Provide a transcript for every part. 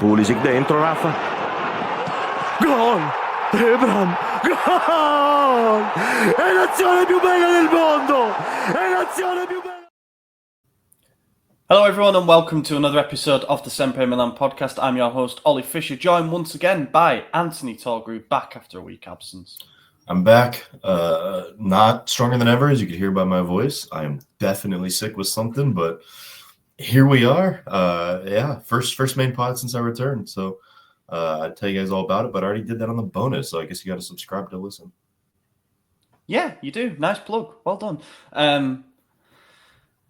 Pulisic dentro, Rafa. Gol! Ebram! Gol! È l'azione più bella del mondo! È l'azione più bella! Hello everyone and welcome to another episode of the SempreMilan podcast. I'm your host, Ollie Fisher, joined once again by Anthony Torgrew, back after a week absence. I'm back, not stronger than ever, as you can hear by my voice. I am definitely sick with something, but here we are. First main pod since I returned. So I'd tell you guys all about it, but I already did that on the bonus, so I guess you got to subscribe to listen. Yeah, you do. Nice plug. Well done.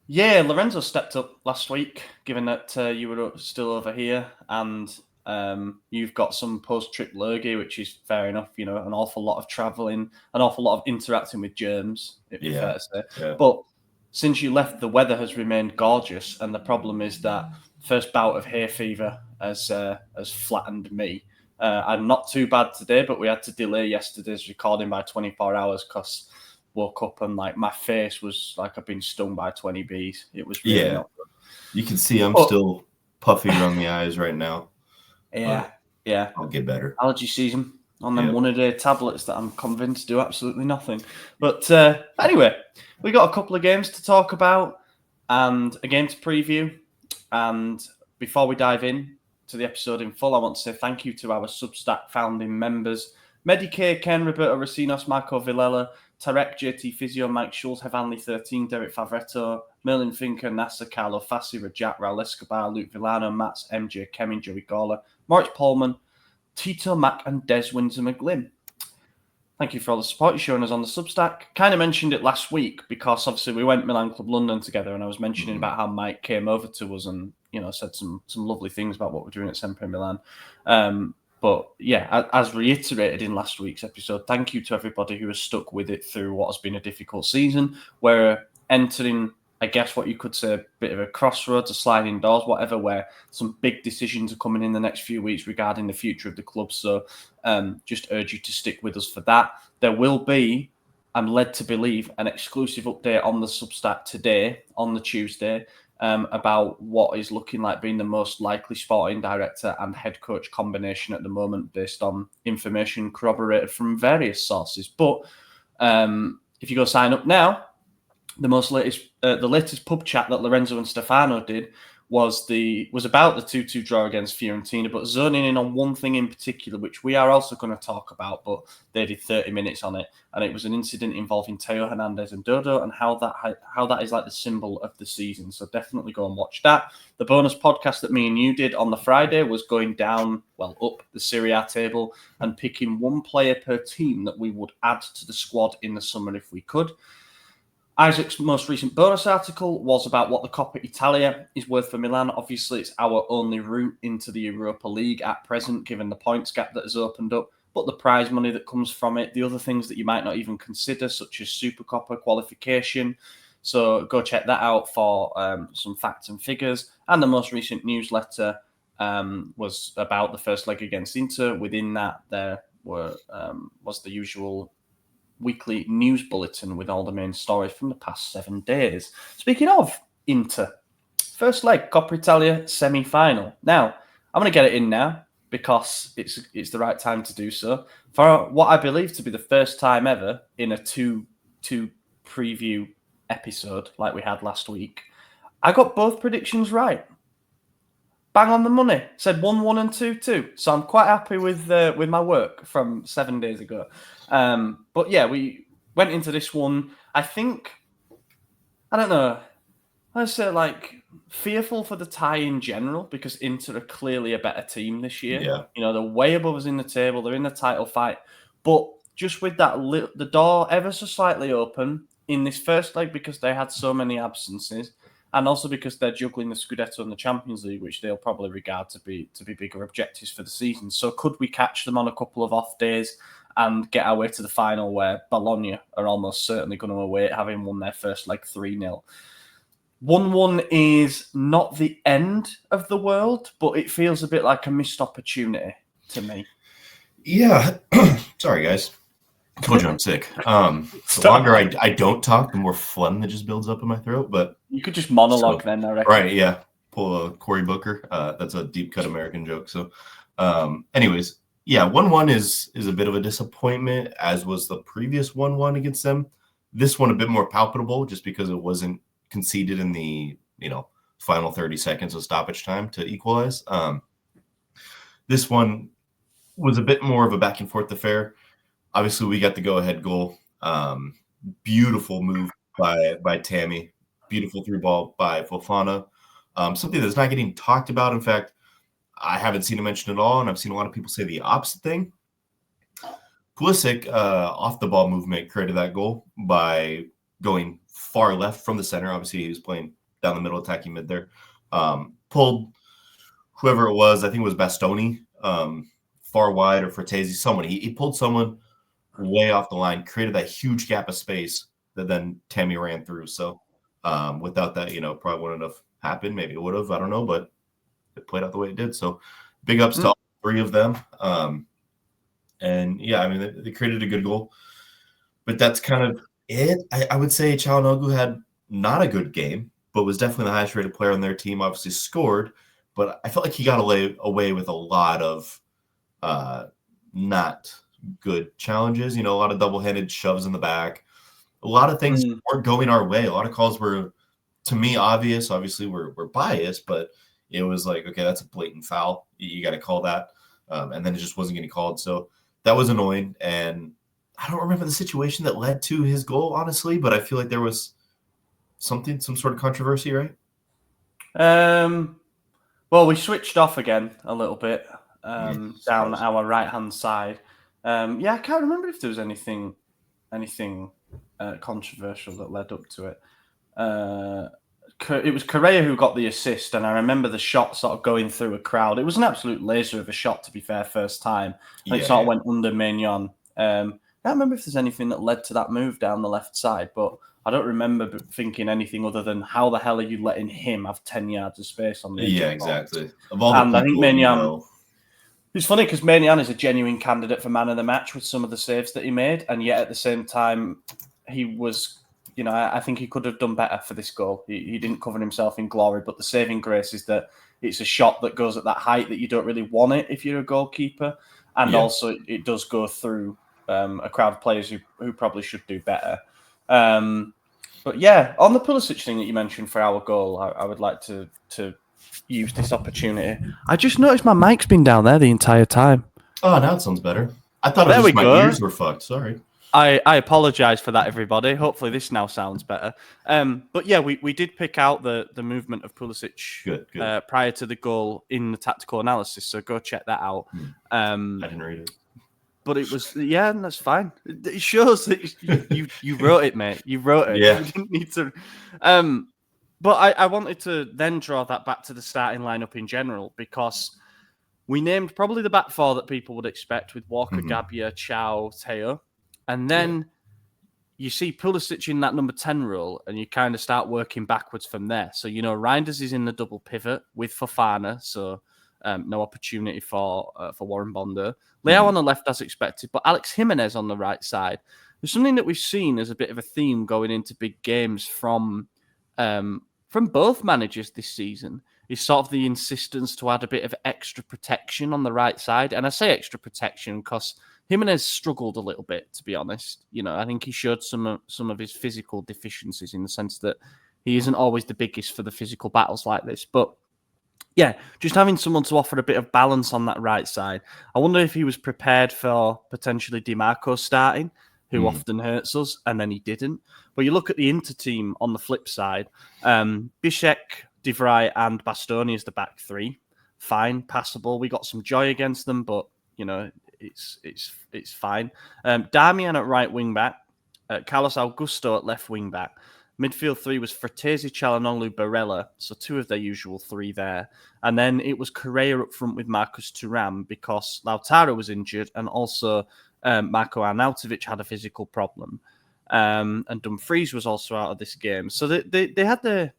Lorenzo stepped up last week, given that you were still over here, and you've got some post-trip lurgy, which is fair enough. You know, an awful lot of traveling, an awful lot of interacting with germs, it'd be fair to say. Yeah. But since you left, the weather has remained gorgeous, and the problem is that first bout of hay fever has flattened me. I'm not too bad today, but we had to delay yesterday's recording by 24 hours because woke up and like my face was like I've been stung by 20 bees. It was really not good. You can see I'm still puffy around the eyes right now. Yeah. I'll get better. Allergy season on them one-a-day tablets that I'm convinced do absolutely nothing. But anyway, we got a couple of games to talk about and a game to preview. And before we dive in to the episode in full, I want to say thank you to our Substack founding members: Medicare, Ken, Roberto Racinos, Marco Villela, Tarek, JT Physio, Mike Schulz, Hevanly 13, Derek Favretto, Merlin Finker, Nasser, Carlo Fassi, Rajat, Raul Escobar, Luke Villano, Mats, MJ, Kemin, Joey Gawler, Moritz Pullman, Tito Mack, and Des Windsor McGlynn. Thank you for all the support you're showing us on the Substack. Kind of mentioned it last week because obviously we went Milan Club London together, and I was mentioning about how Mike came over to us and said some lovely things about what we're doing at SempreMilan. But yeah, as reiterated in last week's episode, thank you to everybody who has stuck with it through what has been a difficult season. We're entering, I guess, what you could say a bit of a crossroads, a sliding doors, whatever, where some big decisions are coming in the next few weeks regarding the future of the club. So just urge you to stick with us for that. There will be, I'm led to believe, an exclusive update on the Substack today, on the Tuesday, about what is looking like being the most likely sporting director and head coach combination at the moment, based on information corroborated from various sources. But if you go sign up now, the latest pub chat that Lorenzo and Stefano did was about the 2-2 draw against Fiorentina, but zoning in on one thing in particular, which we are also going to talk about, but they did 30 minutes on it, and it was an incident involving Teo Hernandez and Dodo, and how that is like the symbol of the season. So definitely go and watch that. The bonus podcast that me and you did on the Friday was going down, up the Serie A table and picking one player per team that we would add to the squad in the summer if we could. Isaac's most recent bonus article was about what the Coppa Italia is worth for Milan. Obviously, it's our only route into the Europa League at present, given the points gap that has opened up, but the prize money that comes from it, the other things that you might not even consider, such as Super Coppa qualification. So go check that out for some facts and figures. And the most recent newsletter was about the first leg against Inter. Within that, there was the usual weekly news bulletin with all the main stories from the past 7 days. Speaking of Inter, first leg, Coppa Italia semi-final. Now, I'm going to get it in now because it's the right time to do so. For what I believe to be the first time ever in a two preview episode like we had last week, I got both predictions right. Bang on the money. Said 1-1 and 2-2. So I'm quite happy with my work from 7 days ago. But yeah, we went into this one, I think, I don't know, I'd say fearful for the tie in general, because Inter are clearly a better team this year. Yeah. They're way above us in the table. They're in the title fight. But just with that, the door ever so slightly open in this first leg, because they had so many absences, and also because they're juggling the Scudetto and the Champions League, which they'll probably regard to be bigger objectives for the season. So could we catch them on a couple of off days and get our way to the final, where Bologna are almost certainly going to await, having won their first leg 3-0. 1-1 is not the end of the world, but it feels a bit like a missed opportunity to me. Yeah. Sorry, guys. I told you I'm sick. The longer I don't talk, the more phlegm that just builds up in my throat. But you could just monologue then, I reckon. Right, yeah. pull a Cory Booker. That's a deep cut American joke. So, anyways, yeah, 1-1 is a bit of a disappointment, as was the previous 1-1 against them. This one a bit more palpable, just because it wasn't conceded in the final 30 seconds of stoppage time to equalize. This one was a bit more of a back and forth affair. Obviously, we got the go-ahead goal. Beautiful move by Tammy. Beautiful through ball by Fofana. Something that's not getting talked about. In fact, I haven't seen it mentioned at all, and I've seen a lot of people say the opposite thing. Pulisic, off the ball movement, created that goal by going far left from the center. Obviously, he was playing down the middle, attacking mid there. Pulled whoever it was, I think it was Bastoni, far wide, or Fratesi, someone. He pulled someone way off the line, created that huge gap of space that then Tammy ran through. So without that, probably wouldn't have happened. Maybe it would have. I don't know, but it played out the way it did. So big ups to all three of them. And yeah, I mean, they created a good goal, but that's kind of it. I would say Çalhanoğlu had not a good game, but was definitely the highest rated player on their team. Obviously scored, but I felt like he got away with a lot of not good challenges. A lot of double-handed shoves in the back. A lot of things weren't going our way. A lot of calls were, to me, obvious. Obviously, we're biased, but it was like, okay, that's a blatant foul. You got to call that. And then it just wasn't getting called. So that was annoying. And I don't remember the situation that led to his goal, honestly, but I feel like there was some sort of controversy, right? Well, we switched off again a little bit down our right-hand side. I can't remember if there was anything controversial that led up to it. It was Correa who got the assist, and I remember the shot sort of going through a crowd. It was an absolute laser of a shot, to be fair, first time. It sort of went under Maignan. I can't remember if there's anything that led to that move down the left side, but I don't remember thinking anything other than how the hell are you letting him have 10 yards of space on the edge? Yeah, exactly. Of all the and I think people, Maignan... It's funny because Maignan is a genuine candidate for man of the match with some of the saves that he made, and yet at the same time, he was... I think he could have done better for this goal. He didn't cover himself in glory, but the saving grace is that it's a shot that goes at that height that you don't really want it if you're a goalkeeper. And also it does go through a crowd of players who probably should do better. But yeah, on the Pulisic thing that you mentioned for our goal, I would like to use this opportunity. I just noticed my mic's been down there the entire time. Oh, now it sounds better. I thought it was just my ears were fucked. Sorry. I apologise for that, everybody. Hopefully this now sounds better. But yeah, we did pick out the movement of Pulisic good. Prior to the goal in the tactical analysis, so go check that out. I didn't read it. But it was, and that's fine. It shows that you wrote it, mate. You wrote it. Yeah. You didn't need to. But I wanted to then draw that back to the starting lineup in general, because we named probably the back four that people would expect with Walker, Gabbia, Chow, Teo. And then you see Pulisic in that number 10 role, and you kind of start working backwards from there. So, Reinders is in the double pivot with Fofana, so no opportunity for Warren Bonder. Leao on the left as expected, but Alex Jimenez on the right side. There's something that we've seen as a bit of a theme going into big games from both managers this season, is sort of the insistence to add a bit of extra protection on the right side. And I say extra protection because Jimenez struggled a little bit, to be honest. I think he showed some of his physical deficiencies in the sense that he isn't always the biggest for the physical battles like this. But yeah, just having someone to offer a bit of balance on that right side. I wonder if he was prepared for potentially DiMarco starting, who often hurts us, and then he didn't. But you look at the Inter team on the flip side, Bishek, De Vrij, and Bastoni as the back three. Fine, passable. We got some joy against them, but it's fine. Darmian at right wing back, Carlos Augusto at left wing back. Midfield three was Fratesi, Çalhanoğlu, Barella, so two of their usual three there. And then it was Correa up front with Marcus Thuram because Lautaro was injured, and also Marko Arnautovic had a physical problem. And Dumfries was also out of this game. So they had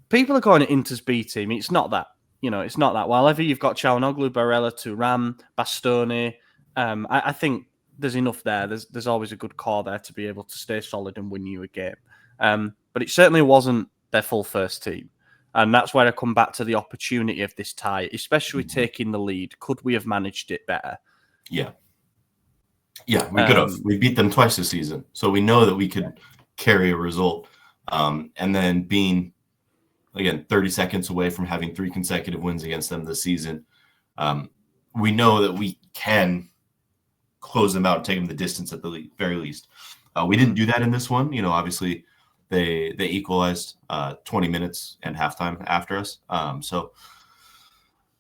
people are going to Inter's B team. It's not that. It's not that. While ever you've got Çalhanoğlu, Barella, Thuram, Bastoni, I think there's enough there. There's always a good core there to be able to stay solid and win you a game. But it certainly wasn't their full first team. And that's where I come back to the opportunity of this tie, especially taking the lead. Could we have managed it better? Yeah. Yeah, we could have. We beat them twice this season. So we know that we could carry a result. And then being, again, 30 seconds away from having 3 consecutive wins against them this season, we know that we can close them out and take them the distance at the very least. We didn't do that in this one. Obviously they equalized 20 minutes and halftime after us. So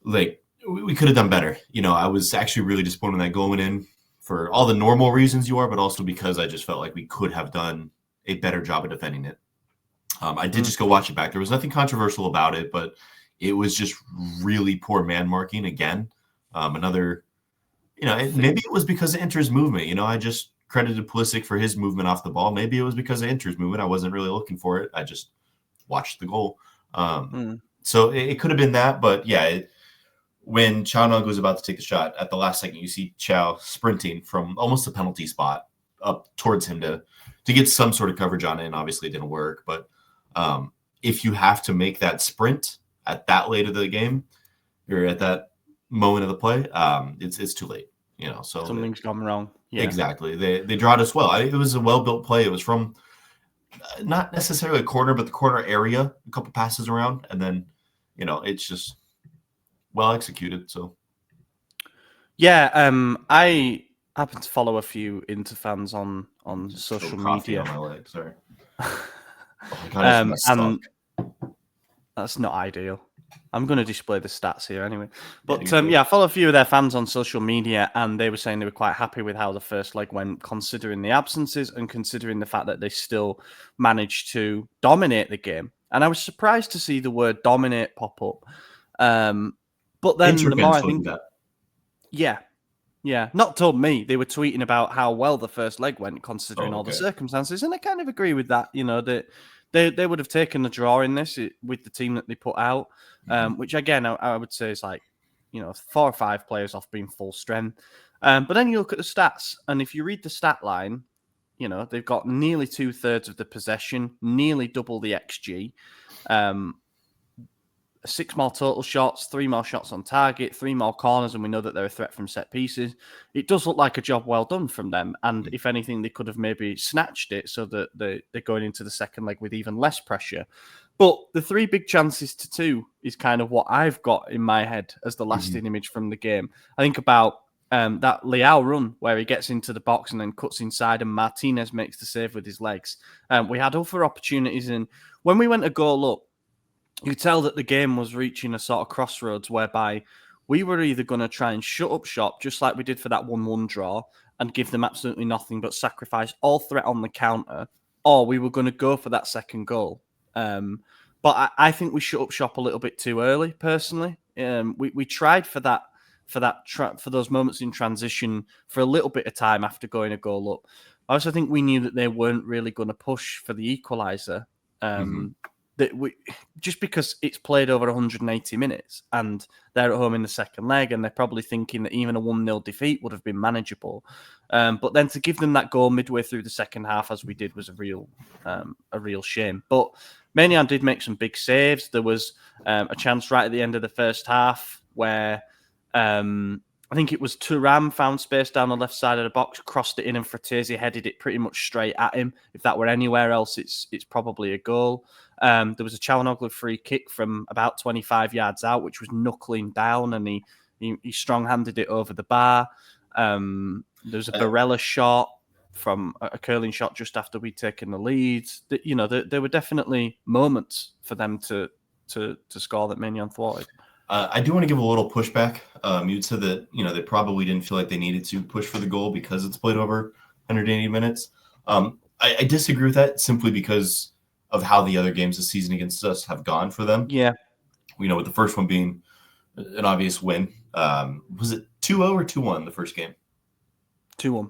like we could have done better. I was actually really disappointed when that goal went in for all the normal reasons you are, but also because I just felt like we could have done a better job of defending it. I did just go watch it back. There was nothing controversial about it, but it was just really poor man marking again. Another, maybe it was because of Inter's movement. I just credited Pulisic for his movement off the ball. Maybe it was because of Inter's movement. I wasn't really looking for it. I just watched the goal. So it could have been that, but yeah, when Chaunong was about to take the shot, at the last second, you see Chow sprinting from almost a penalty spot up towards him to get some sort of coverage on it, and obviously it didn't work. But if you have to make that sprint at that late of the game or at that moment of the play, it's too late. So something's gone wrong. Yeah, exactly. They drawed us well. It was a well-built play. It was from not necessarily a corner, but the corner area, a couple passes around, and then it's just well executed. So yeah, I happen to follow a few Inter fans on social media. On my leg, sorry. Oh my God, and that's not ideal. I'm going to display the stats here anyway. But I follow a few of their fans on social media, and they were saying they were quite happy with how the first leg went, considering the absences and considering the fact that they still managed to dominate the game. And I was surprised to see the word dominate pop up. But then the more I think, yeah, not told me. They were tweeting about how well the first leg went, considering all the circumstances, and I kind of agree with that. That they would have taken the draw in this with the team that they put out, which again I would say is like 4 or 5 players off being full strength. But then you look at the stats, and if you read the stat line, they've got nearly 2/3 of the possession, nearly double the XG. 6 more total shots, 3 more shots on target, 3 more corners, and we know that they're a threat from set pieces. It does look like a job well done from them. And if anything, they could have maybe snatched it so that they're going into the second leg with even less pressure. But the 3 big chances to 2 is kind of what I've got in my head as the lasting image from the game. I think about that Leao run where he gets into the box and then cuts inside and Martinez makes the save with his legs. We had other opportunities, and when we went a goal up, you tell that the game was reaching a sort of crossroads whereby we were either going to try and shut up shop, just like we did for that 1-1 draw, and give them absolutely nothing but sacrifice all threat on the counter, or we were going to go for that second goal. But I think we shut up shop a little bit too early, personally. We tried for those moments in transition for a little bit of time after going a goal up. I also think we knew that they weren't really going to push for the equaliser. Just because it's played over 180 minutes and they're at home in the second leg, and they're probably thinking that even a 1-0 defeat would have been manageable. But then to give them that goal midway through the second half, as we did, was a real shame. But Maignan did make some big saves. There was a chance right at the end of the first half where I think it was Thuram found space down the left side of the box, crossed it in, and Fratesi headed it pretty much straight at him. If that were anywhere else, it's probably a goal. There was a Çalhanoğlu free kick from about 25 yards out, which was knuckling down, and he strong-handed it over the bar. There was a Barella shot from a curling shot just after we'd taken the lead. There were definitely moments for them to score that Maignan thwarted. I do want to give a little pushback. You'd said that they probably didn't feel like they needed to push for the goal because it's played over 180 minutes. I disagree with that simply because of how the other games this season against us have gone for them. Yeah, with the first one being an obvious win. Was it 2-0 or 2-1 the first game? 2-1.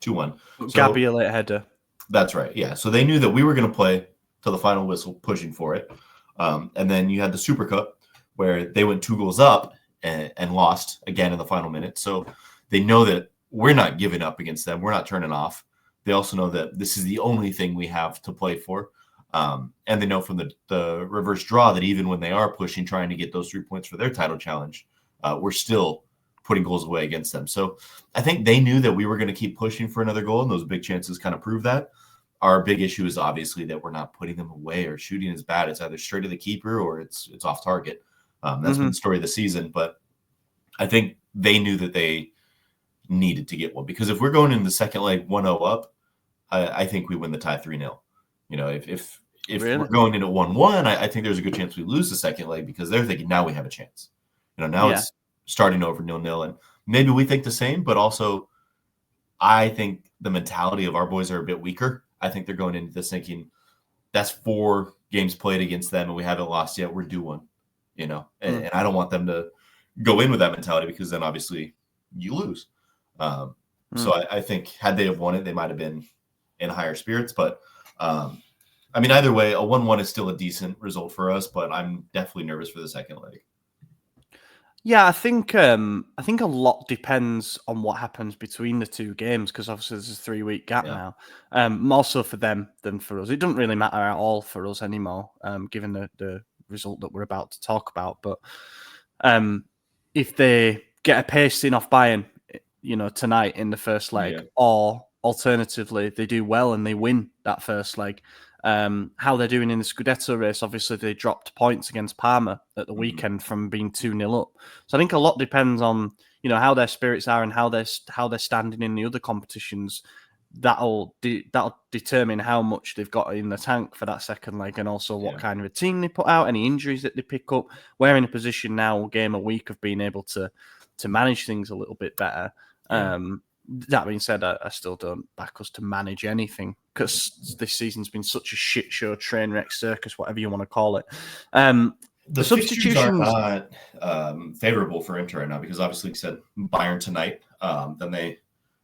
2-1. Gabby a late header. That's right. Yeah. So they knew that we were going to play till the final whistle, pushing for it. And then you had the Super Cup, where they went 2 goals up and lost again in the final minute. So they know that we're not giving up against them. We're not turning off. They also know that this is the only thing we have to play for. And they know from the reverse draw that even when they are pushing, trying to get those 3 points for their title challenge, we're still putting goals away against them. So I think they knew that we were going to keep pushing for another goal, and those big chances kind of prove that. Our big issue is obviously that we're not putting them away or shooting as bad. It's either straight to the keeper or it's off target. That's been the story of the season. But I think they knew that they needed to get one, because if we're going into the second leg 1-0 up, I think we win the tie 3-0. You know, if Really? we're going into 1-1, I think there's a good chance we lose the second leg, because they're thinking now we have a chance. You know, now it's starting over 0-0, and maybe we think the same, but also I think the mentality of our boys are a bit weaker. I think they're going into this thinking that's 4 games played against them and we haven't lost yet. We're due one, you know, and I don't want them to go in with that mentality, because then obviously you lose. So I think had they have won it, they might have been in higher spirits. But I mean, either way, a 1-1 is still a decent result for us, but I'm definitely nervous for the second leg. Yeah, I think a lot depends on what happens between the 2 games, because obviously there's a 3-week gap now. More so for them than for us. It doesn't really matter at all for us anymore, given the result that we're about to talk about. But if they get a pasting off Bayern, you know, tonight in the first leg, or alternatively they do well and they win that first leg, how they're doing in the Scudetto race. Obviously, they dropped points against Parma at the weekend from being 2-0 up. So I think a lot depends on, you know, how their spirits are and how they're standing in the other competitions. That'll determine how much they've got in the tank for that second leg, and also what kind of a team they put out, any injuries that they pick up. We're in a position now, game a week, of being able to manage things a little bit better. That being said, I still don't back us to manage anything, because this season's been such a shit show, train wreck, circus, whatever you want to call it. The substitutions are not favorable for Inter right now, because obviously you said Bayern tonight, then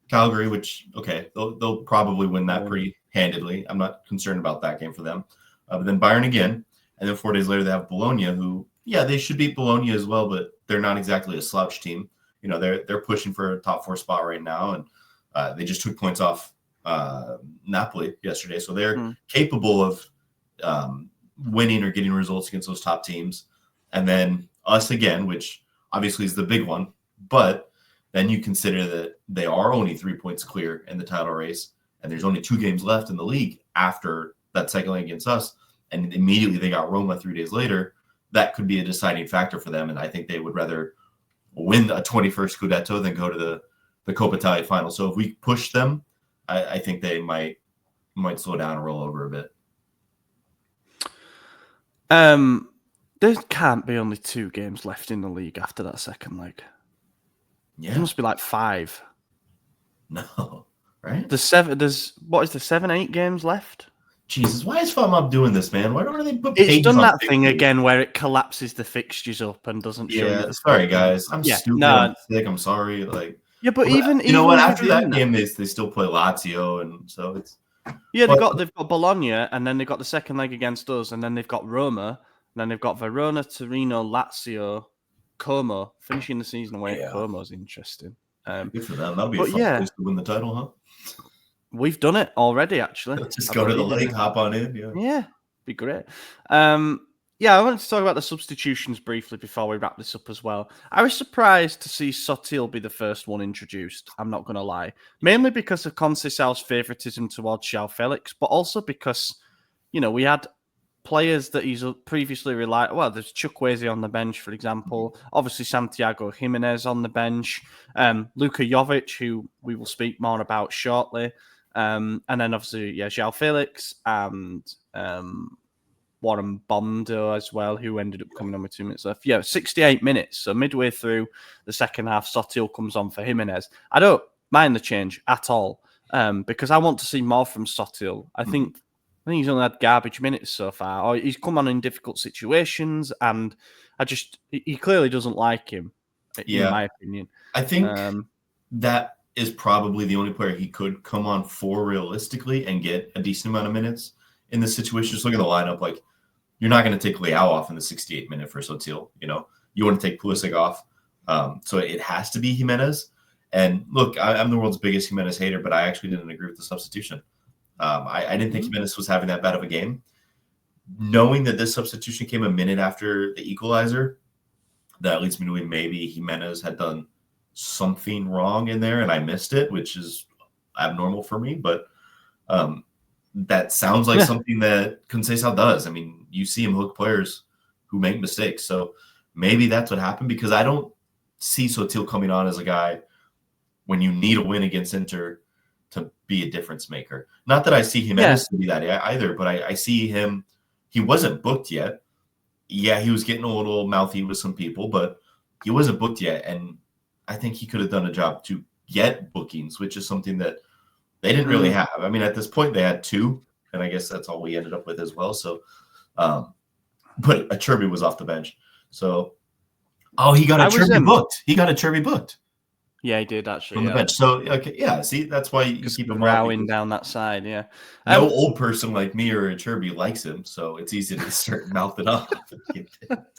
Calgary, which, okay, they'll probably win that pretty handedly. I'm not concerned about that game for them. But then Bayern again, and then 4 days later they have Bologna, who, they should beat Bologna as well, but they're not exactly a slouch team. You know, they're pushing for a top 4 spot right now, and they just took points off Napoli yesterday, so they're capable of winning or getting results against those top teams. And then us again, which obviously is the big one, but then you consider that they are only 3 points clear in the title race, and there's only 2 games left in the league after that second leg against us, and immediately they got Roma 3 days later. That could be a deciding factor for them, and I think they would rather win a 21st Scudetto than go to the Coppa Italia final. So if we push them, I think they might slow down and roll over a bit. There can't be only 2 games left in the league after that second leg. Yeah, there must be like 5. No, right? There's 7, 8 games left? Jesus, why is FOMOP doing this, man? Why don't they put It's done that thing again where it collapses the fixtures up and doesn't show you. Sorry, guys. I'm stupid. I'm sick. I'm sorry. But even you know what? After that game, they still play Lazio, and so it's they've got Bologna, and then they've got the second leg against us, and then they've got Roma, and then they've got Verona, Torino, Lazio, Como. Finishing the season away at Como is interesting. Good for them. That'll be a fun place to win the title, huh? We've done it already, actually. Let's just go to the lake, hop on in. Yeah, be great. I wanted to talk about the substitutions briefly before we wrap this up as well. I was surprised to see Sotil be the first one introduced, I'm not going to lie. Mainly because of Conceição's favouritism towards João Felix, but also because, you know, we had players that he's previously relied. Well, there's Chukwueze on the bench, for example. Obviously, Santiago Jimenez on the bench. Luka Jovic, who we will speak more about shortly. And then obviously, João Felix and Warren Bondo as well, who ended up coming on with 2 minutes left. 68 minutes. So midway through the second half, Sotil comes on for Jimenez. I don't mind the change at all, because I want to see more from Sotil. I think he's only had garbage minutes so far, or he's come on in difficult situations, and he clearly doesn't like him, in my opinion. I think that is probably the only player he could come on for realistically and get a decent amount of minutes in this situation. Just look at the lineup. Like, you're not going to take Leao off in the 68th minute for Sotil. You know, you want to take Pulisic off. So it has to be Jimenez. And look, I'm the world's biggest Jimenez hater, but I actually didn't agree with the substitution. I didn't think Jimenez was having that bad of a game. knowing that this substitution came a minute after the equalizer, that leads me to believe maybe Jimenez had done something wrong in there and I missed it, which is abnormal for me. But that sounds like something that Conceição does. I mean, you see him hook players who make mistakes. So maybe that's what happened, because I don't see Sotil coming on as a guy when you need a win against Inter to be a difference maker. Not that I see Jimenez to be that either, but I see him. He wasn't booked yet. Yeah, he was getting a little mouthy with some people, but he wasn't booked yet. And I think he could have done a job to get bookings, which is something that they didn't really have. I mean, at this point, they had 2, and I guess that's all we ended up with as well. So, but Acerbi was off the bench. So, he got Acerbi booked. He got Acerbi booked. Yeah, he did actually. On the bench. So, see, that's why you keep him rowing down that side, yeah. No old person like me or Acerbi likes him, so it's easy to start mouthing off.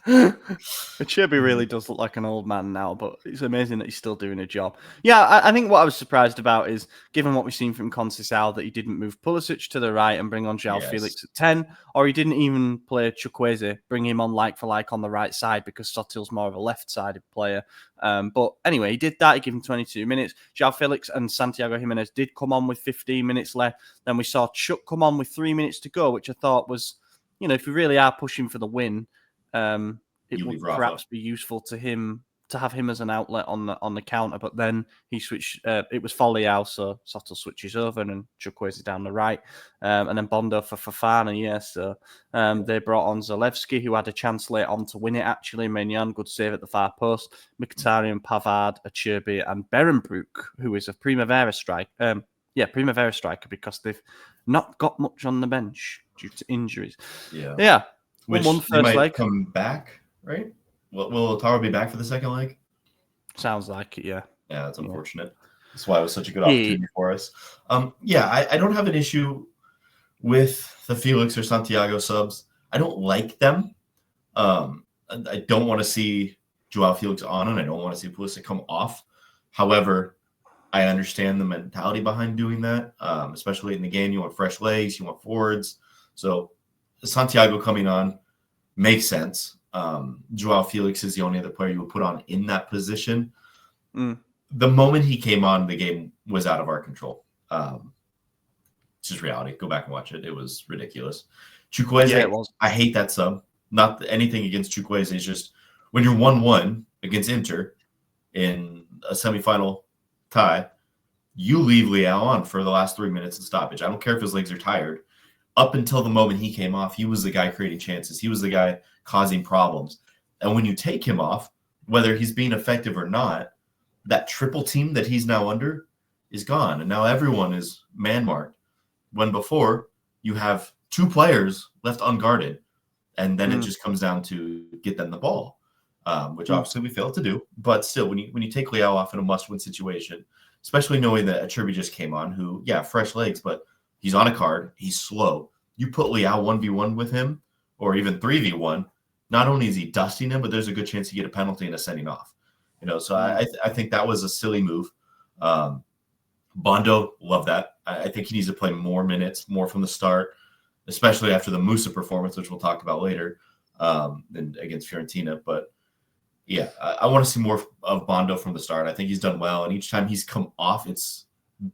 Acerbi really does look like an old man now, but it's amazing that he's still doing a job. Yeah, I think what I was surprised about is, given what we've seen from Conceição, that he didn't move Pulisic to the right and bring on João Felix at 10, or he didn't even play Chukwueze, bring him on like for like on the right side, because Sotil's more of a left-sided player. But anyway, he did that. He gave him 22 minutes. João Felix and Santiago Jimenez did come on with 15 minutes left. Then we saw Chuck come on with 3 minutes to go, which I thought was, if we really are pushing for the win, it would perhaps be useful to him to have him as an outlet on the counter. But then he switched. It was Folliao, so Sotil switches over and Chukwueze down the right, and then Bondo for Fofana. Yeah, so they brought on Zalewski, who had a chance late on to win it. Actually, Maignan, good save at the far post. Mkhitaryan, Pavard, Acerbi, and Berenbrook, who is a Primavera striker. Primavera striker, because they've not got much on the bench due to injuries. Yeah. Which won first might leg. Come back, right? Will Taro be back for the second leg? Sounds like it, yeah. Yeah, that's unfortunate. That's why it was such a good opportunity for us. I don't have an issue with the Felix or Santiago subs. I don't like them. I don't want to see João Felix on, and I don't want to see Pulisic come off. However, I understand the mentality behind doing that, especially in the game. You want fresh legs, you want forwards. So Santiago coming on makes sense. João Felix is the only other player you would put on in that position. The moment he came on, the game was out of our control. It's just reality. Go back and watch it. It was ridiculous. Chukwueze, I hate that sub. Not anything against Chukwueze. It's just when you're 1-1 against Inter in a semifinal tie, you leave Leao on for the last 3 minutes of stoppage. I don't care if his legs are tired. Up until the moment he came off, he was the guy creating chances. He was the guy causing problems. And when you take him off, whether he's being effective or not, that triple team that he's now under is gone. And now everyone is man-marked. When before, you have 2 players left unguarded. And then it just comes down to get them the ball, which obviously we failed to do. But still, when you take Leao off in a must-win situation, especially knowing that Acerbi just came on, who, fresh legs, but he's on a card. He's slow. You put Leao 1v1 with him, or even 3v1, not only is he dusting him, but there's a good chance you get a penalty and a sending off. So I think that was a silly move. Bondo, love that. I think he needs to play more minutes, more from the start, especially after the Musa performance, which we'll talk about later, and against Fiorentina. But I want to see more of Bondo from the start. I think he's done well, and each time he's come off, it's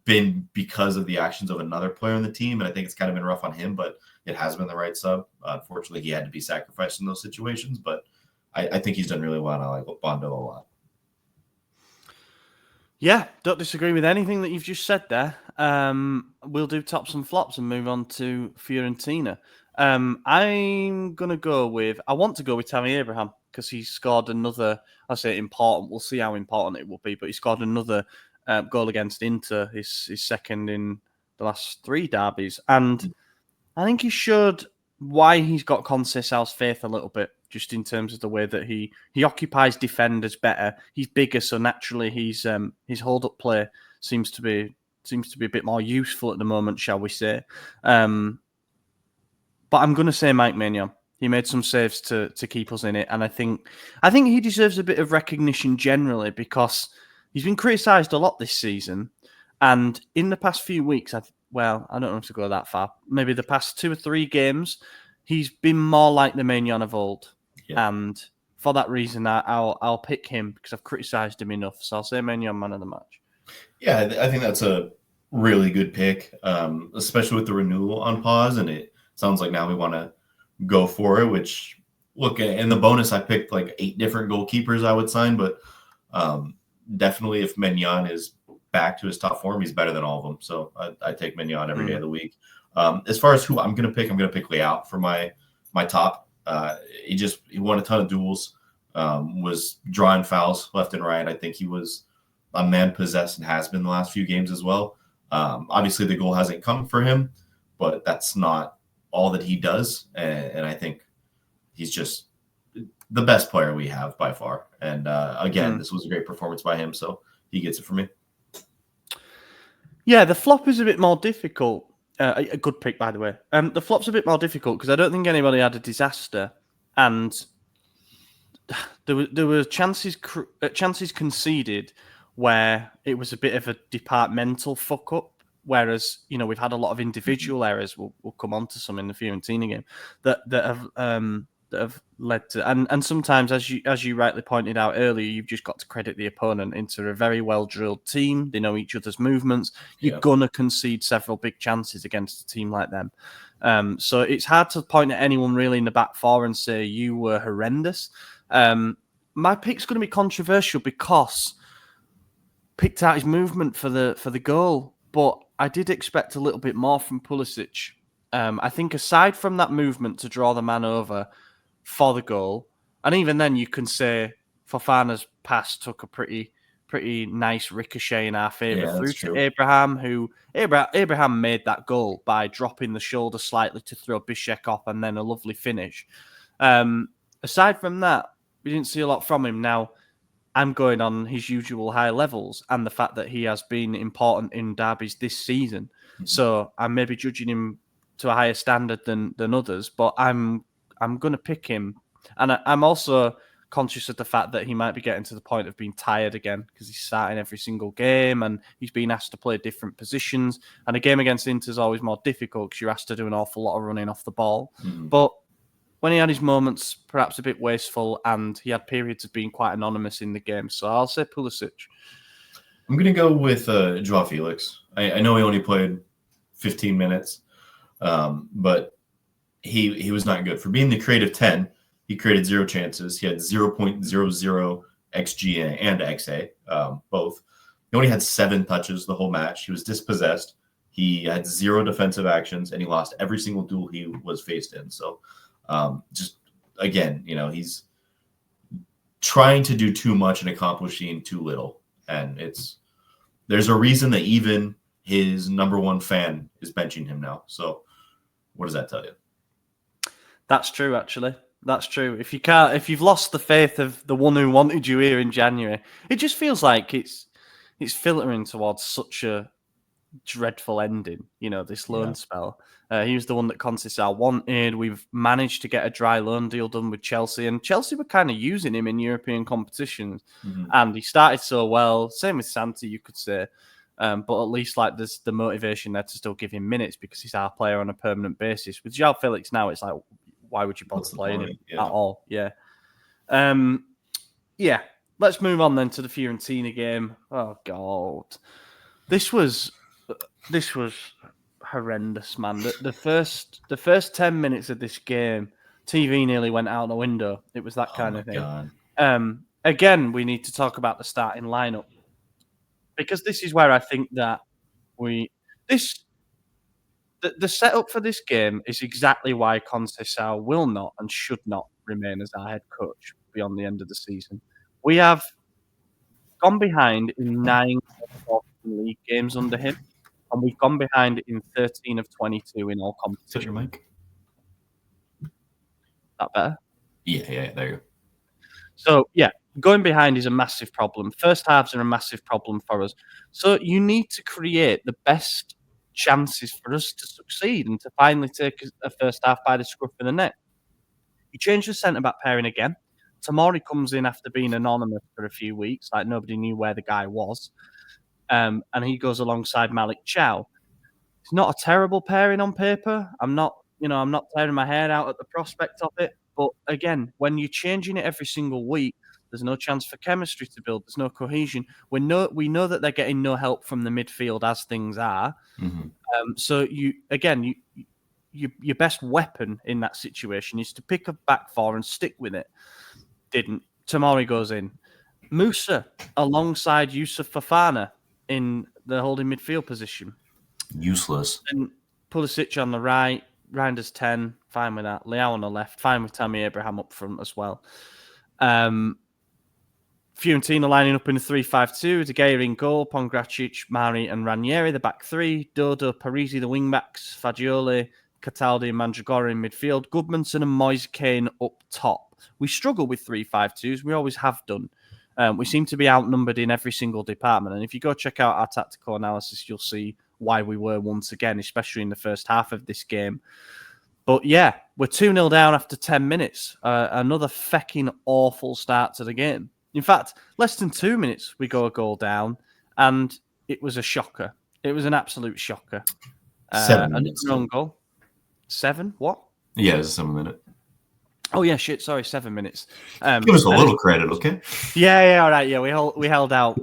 been because of the actions of another player on the team, and I think it's kind of been rough on him, but it has been the right sub. Unfortunately, he had to be sacrificed in those situations, but I think he's done really well, and I like Bondo a lot. Yeah, don't disagree with anything that you've just said there. We'll do tops and flops and move on to Fiorentina. I want to go with Tammy Abraham, because he scored another, I say important, we'll see how important it will be, but he scored another goal against Inter, his second in the last 3 derbies. And I think he showed why he's got Conceição's faith a little bit, just in terms of the way that he occupies defenders better. He's bigger, so naturally his hold-up play seems to be a bit more useful at the moment, shall we say. But I'm going to say Mike Maignan. He made some saves to keep us in it, and I think he deserves a bit of recognition generally, because he's been criticised a lot this season, and in the past few weeks, I don't know if to go that far, maybe the past 2 or 3 games, he's been more like the Maignan of old. Yeah. And for that reason, I'll pick him because I've criticised him enough. So I'll say Maignan man of the match. Yeah, I think that's a really good pick, especially with the renewal on pause. And it sounds like now we want to go for it, which, look, in the bonus, I picked like 8 different goalkeepers I would sign. But definitely if Maignan is back to his top form, he's better than all of them. So I take Maignan every day of the week. As far as who I'm going to pick Leao for my top. He won a ton of duels, was drawing fouls left and right. I think he was a man possessed and has been the last few games as well. Obviously, the goal hasn't come for him, but that's not all that he does. And I think he's just the best player we have by far. And again, this was a great performance by him, so he gets it for me. Yeah, the flop is a bit more difficult. A good pick, by the way. The flop's a bit more difficult because I don't think anybody had a disaster, and there were chances conceded where it was a bit of a departmental fuck up. Whereas we've had a lot of individual errors. We'll come on to some in the Fiorentina game that have led to, and sometimes, as you rightly pointed out earlier, you've just got to credit the opponent into a very well drilled team. They know each other's movements. You're gonna concede several big chances against a team like them. So it's hard to point at anyone really in the back four and say you were horrendous. My pick's going to be controversial because picked out his movement for the goal, but I did expect a little bit more from Pulisic. I think aside from that movement to draw the man over for the goal, and even then you can say Fofana's pass took a pretty nice ricochet in our favour through to Abraham, who Abraham made that goal by dropping the shoulder slightly to throw Bishek off and then a lovely finish. Aside from that, we didn't see a lot from him. Now, I'm going on his usual high levels and the fact that he has been important in derbies this season. Mm-hmm. So I'm maybe judging him to a higher standard than others, but I'm going to pick him. And I'm also conscious of the fact that he might be getting to the point of being tired again because he's starting every single game and he's been asked to play different positions. And a game against Inter is always more difficult because you're asked to do an awful lot of running off the ball. Mm-hmm. But when he had his moments, perhaps a bit wasteful, and he had periods of being quite anonymous in the game. So I'll say Pulisic. I'm going to go with Joao Felix. I know he only played 15 minutes, but he was not good. For being the creative 10, he created 0 chances. He had 0.00 XG and XA, both. He only had 7 touches the whole match. He was dispossessed. He had 0 defensive actions, and he lost every single duel he was faced in. So just, again, he's trying to do too much and accomplishing too little. And there's a reason that even his number one fan is benching him now. So what does that tell you? That's true, actually. That's true. If you've lost the faith of the one who wanted you here in January, it just feels like it's filtering towards such a dreadful ending, this loan spell. He was the one that Conceição wanted. We've managed to get a dry loan deal done with Chelsea, and Chelsea were kind of using him in European competitions. Mm-hmm. And he started so well. Same with Santi, you could say. But at least there's the motivation there to still give him minutes because he's our player on a permanent basis. With Joao Felix now, it's like, why would you bother playing him at all? Yeah. Let's move on then to the Fiorentina game. Oh God, this was horrendous, man. The first 10 minutes of this game, TV nearly went out the window. It was that kind of thing. God. Again, we need to talk about the starting lineup because this is where I think that the setup for this game is exactly why Conceição will not and should not remain as our head coach beyond the end of the season. We have gone behind in 9 league games under him, and we've gone behind in 13 of 22 in all competitions. Is your mic? That better? Yeah, there you go. So, going behind is a massive problem. First halves are a massive problem for us. So you need to create the best chances for us to succeed and to finally take a first half by the scruff of the neck. You change the centre-back pairing again. Tomori comes in after being anonymous for a few weeks, like nobody knew where the guy was. And he goes alongside Malik Chow. It's not a terrible pairing on paper. I'm not I'm not tearing my hair out at the prospect of it. But again, when you're changing it every single week, there's no chance for chemistry to build. There's no cohesion. We know that they're getting no help from the midfield as things are. So your best weapon in that situation is to pick a back four and stick with it. Didn't. Tomori goes in. Musa alongside Yusuf Fofana in the holding midfield position. Useless. And Pulisic on the right. Reinders 10. Fine with that. Leao on the left. Fine with Tammy Abraham up front as well. Fiorentina lining up in a 3-5-2. De Gea in goal. Pongracic, Mari and Ranieri, the back three. Dodo, Parisi, the wing-backs. Fagioli, Cataldi and Mandragora in midfield. Goodmanson and Moise Kean up top. We struggle with 3-5-2s. We always have done. We seem to be outnumbered in every single department. And if you go check out our tactical analysis, you'll see why we were once again, especially in the first half of this game. But yeah, we're 2-0 down after 10 minutes. Another fecking awful start to the game. In fact, less than 2 minutes, we go a goal down, and it was a shocker. It was an absolute shocker. 7 minutes. Another own goal. 7? What? Yeah, it was 7 minutes. Oh yeah, shit. Sorry, 7 minutes. Give us a little credit, okay? Yeah, all right. Yeah, we held out.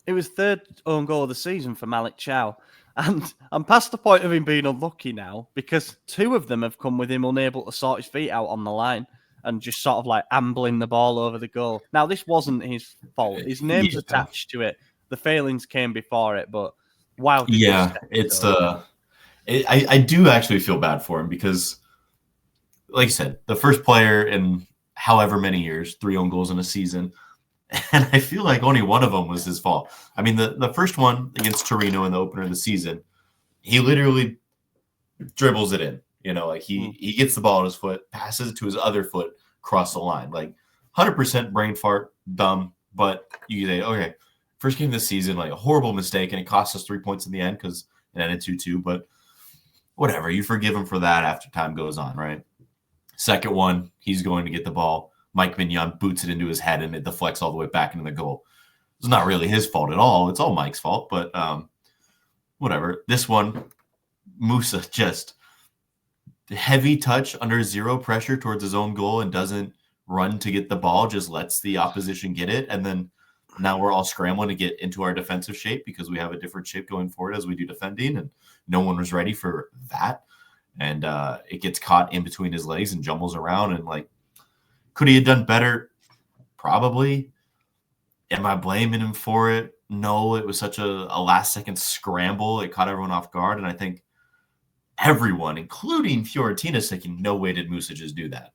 It was third own goal of the season for Malik Chow, and I'm past the point of him being unlucky now because 2 of them have come with him unable to sort his feet out on the line and just sort of like ambling the ball over the goal. Now this wasn't his fault. His name's attached to it. The failings came before it, but wow. Yeah, it's I do actually feel bad for him because, like you said, the first player in however many years, 3 own goals in a season. And I feel like only one of them was his fault. I mean, the first one against Torino in the opener of the season, he literally dribbles it in. Like he gets the ball on his foot, passes it to his other foot, cross the line. Like 100% brain fart, dumb. But you say, okay, first game of the season, like a horrible mistake, and it cost us 3 points in the end because it ended 2-2. But whatever, you forgive him for that after time goes on, right? Second one, he's going to get the ball. Mike Mignon boots it into his head and it deflects all the way back into the goal. It's not really his fault at all. It's all Mike's fault, but whatever. This one, Musa just heavy touch under zero pressure towards his own goal and doesn't run to get the ball, just lets the opposition get it. And then now we're all scrambling to get into our defensive shape because we have a different shape going forward as we do defending, and no one was ready for that. And it gets caught in between his legs and jumbles around. And like, could he have done better? Probably. Am I blaming him for it? No, it was such a last-second scramble. It caught everyone off guard. And I think everyone, including Fiorentina, thinking, no way did Musa just do that.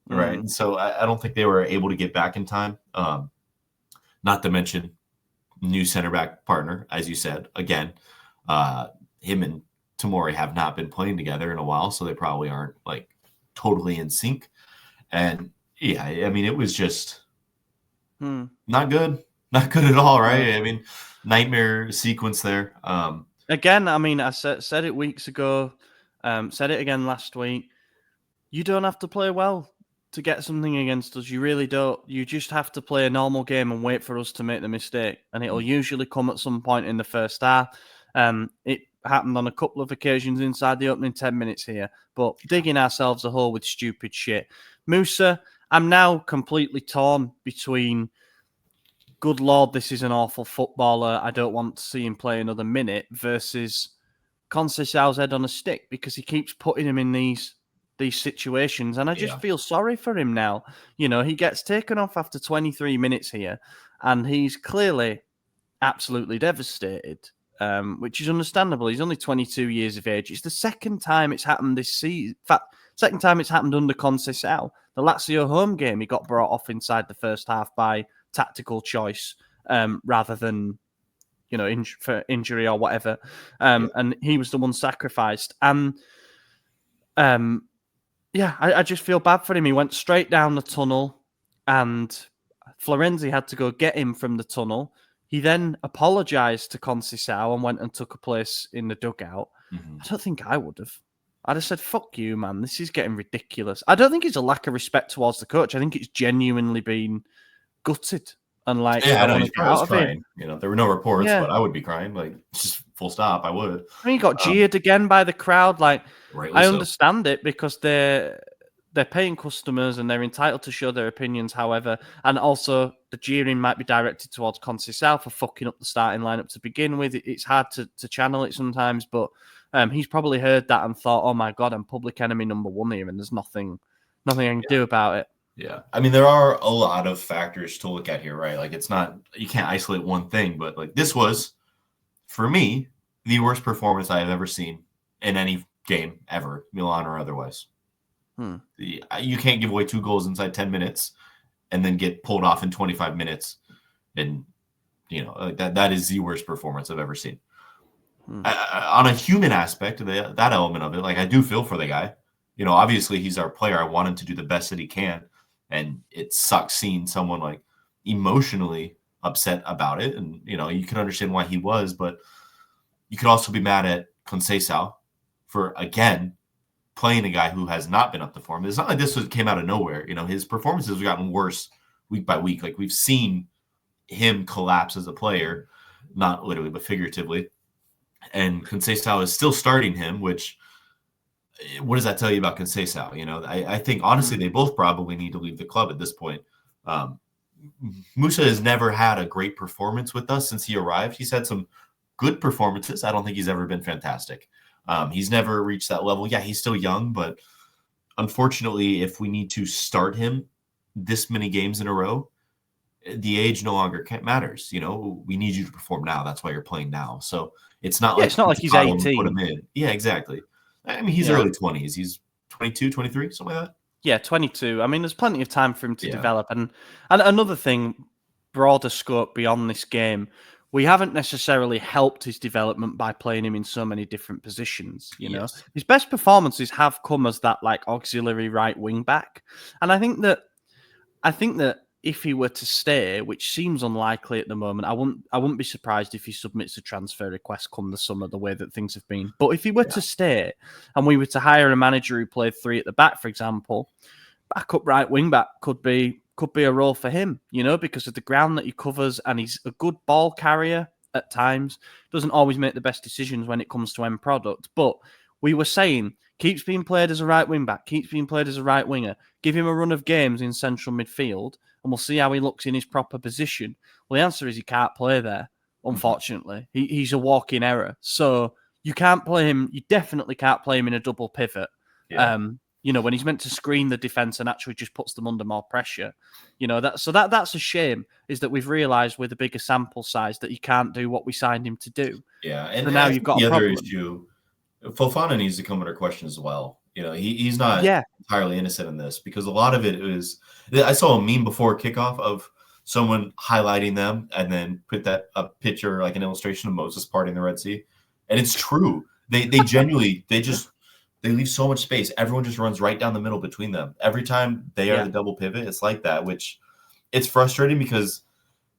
Right. And so I don't think they were able to get back in time. Not to mention new center back partner, as you said. Again, him and Tomori have not been playing together in a while, so they probably aren't like totally in sync. And yeah, I mean, it was just not good. Not good at all, right? I mean, nightmare sequence there. Again, I mean, I said it weeks ago, said it again last week. You don't have to play well to get something against us. You really don't. You just have to play a normal game and wait for us to make the mistake. And it'll usually come at some point in the first half. It happened on a couple of occasions inside the opening 10 minutes here. But digging ourselves a hole with stupid shit. Musa, I'm now completely torn between, good Lord, this is an awful footballer, I don't want to see him play another minute, versus Conceição's head on a stick, because he keeps putting him in these situations, and I just feel sorry for him now. He gets taken off after 23 minutes here, and he's clearly absolutely devastated, which is understandable. He's only 22 years of age. It's the second time it's happened this season. In fact, second time it's happened under Conceição. The Lazio home game, he got brought off inside the first half by tactical choice, rather than for injury or whatever. And he was the one sacrificed. And I just feel bad for him. He went straight down the tunnel, and Florenzi had to go get him from the tunnel. He then apologised to Conceição and went and took a place in the dugout. I don't think I would have. I'd have said, fuck you, man. This is getting ridiculous. I don't think it's a lack of respect towards the coach. I think it's genuinely been gutted and like Yeah, I I know want he's to get probably out was of here. crying. You know, there were no reports, Yeah. but I would be crying. Like, just full stop. I would. I mean, he got jeered again by the crowd. Like, Rightly I so. understand it because they're paying customers and they're entitled to show their opinions. However, and also the jeering might be directed towards Conceição for fucking up the starting lineup to begin with. It's hard to channel it sometimes, but he's probably heard that and thought, "Oh my god, I'm public enemy number one here, and there's nothing I can do about it." Yeah. I mean, there are a lot of factors to look at here, right? Like, it's not, you can't isolate one thing, but like, this was, for me, the worst performance I have ever seen in any game ever, Milan or otherwise. You can't give away 2 goals inside 10 minutes and then get pulled off in 25 minutes. And, you know, like that is the worst performance I've ever seen. On a human aspect, that element of it, like, I do feel for the guy. You know, obviously he's our player. I want him to do the best that he can. And it sucks seeing someone like emotionally upset about it. And, you know, you can understand why he was, but you could also be mad at Conceição for, again, playing a guy who has not been up to form. It's not like this came out of nowhere. You know, his performances have gotten worse week by week. Like, we've seen him collapse as a player, not literally, but figuratively. And Conceição is still starting him, which, what does that tell you about Conceição? You know, I think, honestly, they both probably need to leave the club at this point. Musa has never had a great performance with us since he arrived. He's had some good performances. I don't think he's ever been fantastic. He's never reached that level. Yeah, he's still young, but unfortunately, if we need to start him this many games in a row, the age no longer matters. You know, we need you to perform now. That's why you're playing now. So it's not like it's not like he's coddle him and 18. put him in. Yeah, exactly. I mean, he's early 20s. He's 22, 23, something like that. Yeah, 22. I mean, there's plenty of time for him to develop. And another thing, broader scope beyond this game, we haven't necessarily helped his development by playing him in so many different positions. You know, his best performances have come as that like auxiliary right wing back. And I think that if he were to stay, which seems unlikely at the moment, I wouldn't be surprised if he submits a transfer request come the summer, the way that things have been. But if he were to stay and we were to hire a manager who played 3 at the back, for example, backup right wing back could be a role for him, you know, because of the ground that he covers, and he's a good ball carrier at times. Doesn't always make the best decisions when it comes to end product, but we were saying keeps being played as a right wing back, keeps being played as a right winger. Give him a run of games in central midfield, and we'll see how he looks in his proper position. Well, the answer is he can't play there, unfortunately. He's a walking error. So you can't play him. You definitely can't play him in a double pivot. Yeah. You know, when he's meant to screen the defence and actually just puts them under more pressure. You know, that's a shame, is that we've realised with a bigger sample size that he can't do what we signed him to do. Yeah, and so now you've got the a other problem. issue, Fofana needs to come under question as well. You know, he's not entirely innocent in this, because a lot of it is, I saw a meme before kickoff of someone highlighting them and then put a picture, like an illustration of Moses parting the Red Sea. And it's true. They genuinely, they leave so much space. Everyone just runs right down the middle between them. Every time they are the double pivot, it's like that, which it's frustrating, because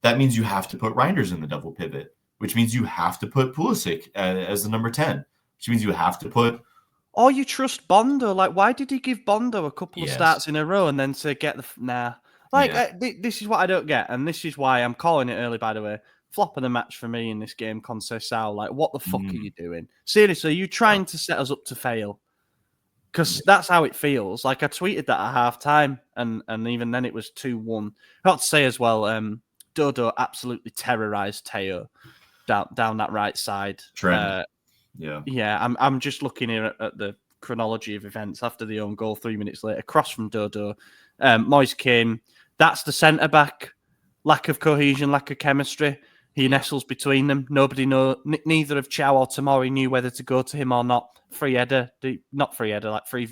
that means you have to put Reinders in the double pivot, which means you have to put Pulisic as the number 10, which means you have to put... Or you trust Bondo. Like, why did he give Bondo a couple of starts in a row and then say, get the... Nah. Like, this is what I don't get, and this is why I'm calling it early, by the way. Flop of the match for me in this game, Conceição. Like, what the fuck are you doing? Seriously, are you trying to set us up to fail? Because that's how it feels. Like, I tweeted that at half-time, and even then it was 2-1. I got to say as well, Dodo absolutely terrorised Teo down that right side. I'm just looking here at the chronology of events after the own goal 3 minutes later. Cross from Dodo. Moise Kean. That's the centre-back. Lack of cohesion, lack of chemistry. He nestles between them. Neither of Chow or Tomori knew whether to go to him or not. Free header, like free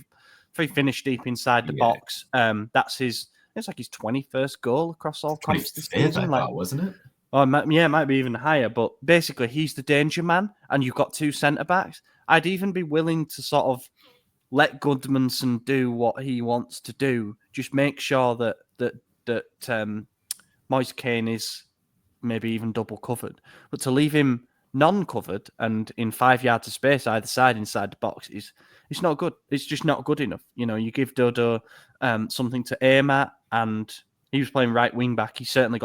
finish deep inside the box. That's it's like his 21st goal across all comps this season. I thought, wasn't it? Oh, it might be even higher. But basically, he's the danger man, and you've got 2 centre-backs. I'd even be willing to sort of let Goodmanson do what he wants to do. Just make sure that Moise Kean is maybe even double covered. But to leave him non-covered and in 5 yards of space either side inside the box it's not good. It's just not good enough. You know, you give Dodo something to aim at, and he was playing right wing back. He certainly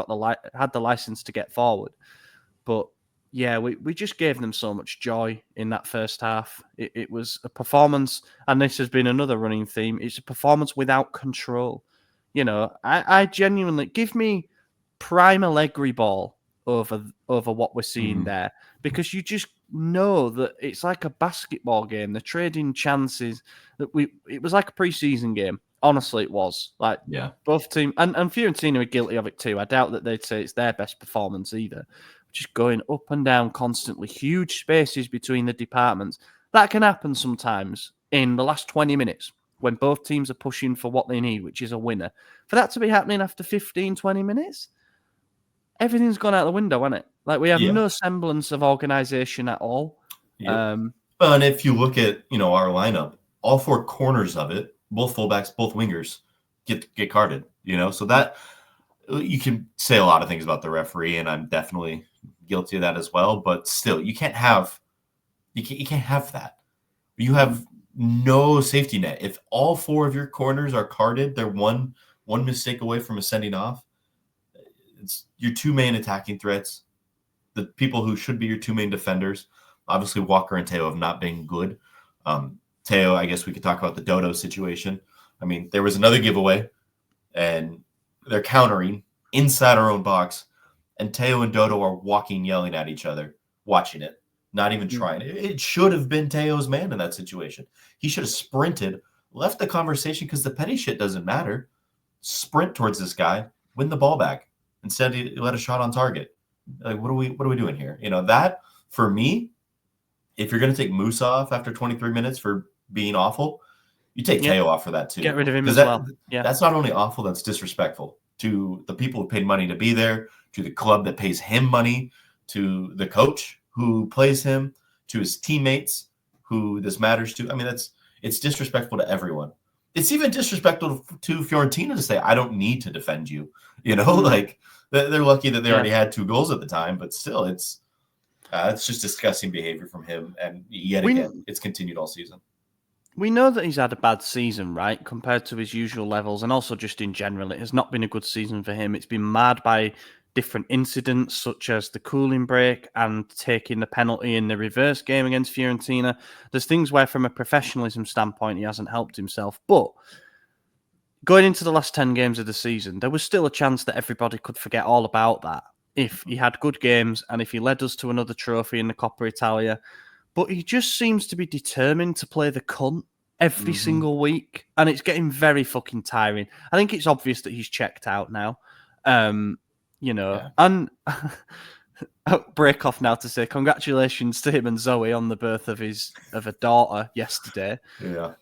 had the license to get forward. But yeah, we just gave them so much joy in that first half. It was a performance, and this has been another running theme. It's a performance without control. I genuinely give me prime Allegri ball over what we're seeing there, because you just know that it's like a basketball game. The trading chances it was like a preseason game. Honestly, it was like both teams, and Fiorentina are guilty of it too. I doubt that they'd say it's their best performance either. Just going up and down constantly, huge spaces between the departments. That can happen sometimes in the last 20 minutes when both teams are pushing for what they need, which is a winner. For that to be happening after 15, 20 minutes, everything's gone out the window, hasn't it? Like, we have no semblance of organisation at all. Yep. And if you look at, our lineup, all four corners of it, both fullbacks, both wingers get carded, so that you can say a lot of things about the referee, and I'm definitely guilty of that as well. But still, you can't have that. You have no safety net. If all four of your corners are carded, they're one mistake away from a sending off. It's your two main attacking threats, the people who should be your two main defenders. Obviously, Walker and Teo have not been good. Teo, I guess we could talk about the Dodo situation. I mean, there was another giveaway, and they're countering inside our own box, and Teo and Dodo are walking, yelling at each other, watching it, not even trying. It should have been Teo's man in that situation. He should have sprinted, left the conversation, because the petty shit doesn't matter. Sprint towards this guy, win the ball back. Instead, he let a shot on target. Like, what are we doing here? That, for me, if you're going to take Moose off after 23 minutes for being awful, you take Teo off for that too. Get rid of him as well. Yeah. That's not only awful, that's disrespectful to the people who paid money to be there, to the club that pays him money, to the coach who plays him, to his teammates who this matters to. I mean, it's disrespectful to everyone. It's even disrespectful to Fiorentina to say, I don't need to defend you. Like, they're lucky that they already had 2 goals at the time, but still, it's just disgusting behavior from him. And yet again, it's continued all season. We know that he's had a bad season, right, compared to his usual levels, and also just in general. It has not been a good season for him. It's been marred by different incidents, such as the cooling break and taking the penalty in the reverse game against Fiorentina. There's things where, from a professionalism standpoint, he hasn't helped himself. But going into the last 10 games of the season, there was still a chance that everybody could forget all about that if he had good games and if he led us to another trophy in the Coppa Italia. But he just seems to be determined to play the cunt every single week, and it's getting very fucking tiring. I think it's obvious that he's checked out now. And I'll break off now to say congratulations to him and Zoe on the birth of a daughter yesterday. Yeah.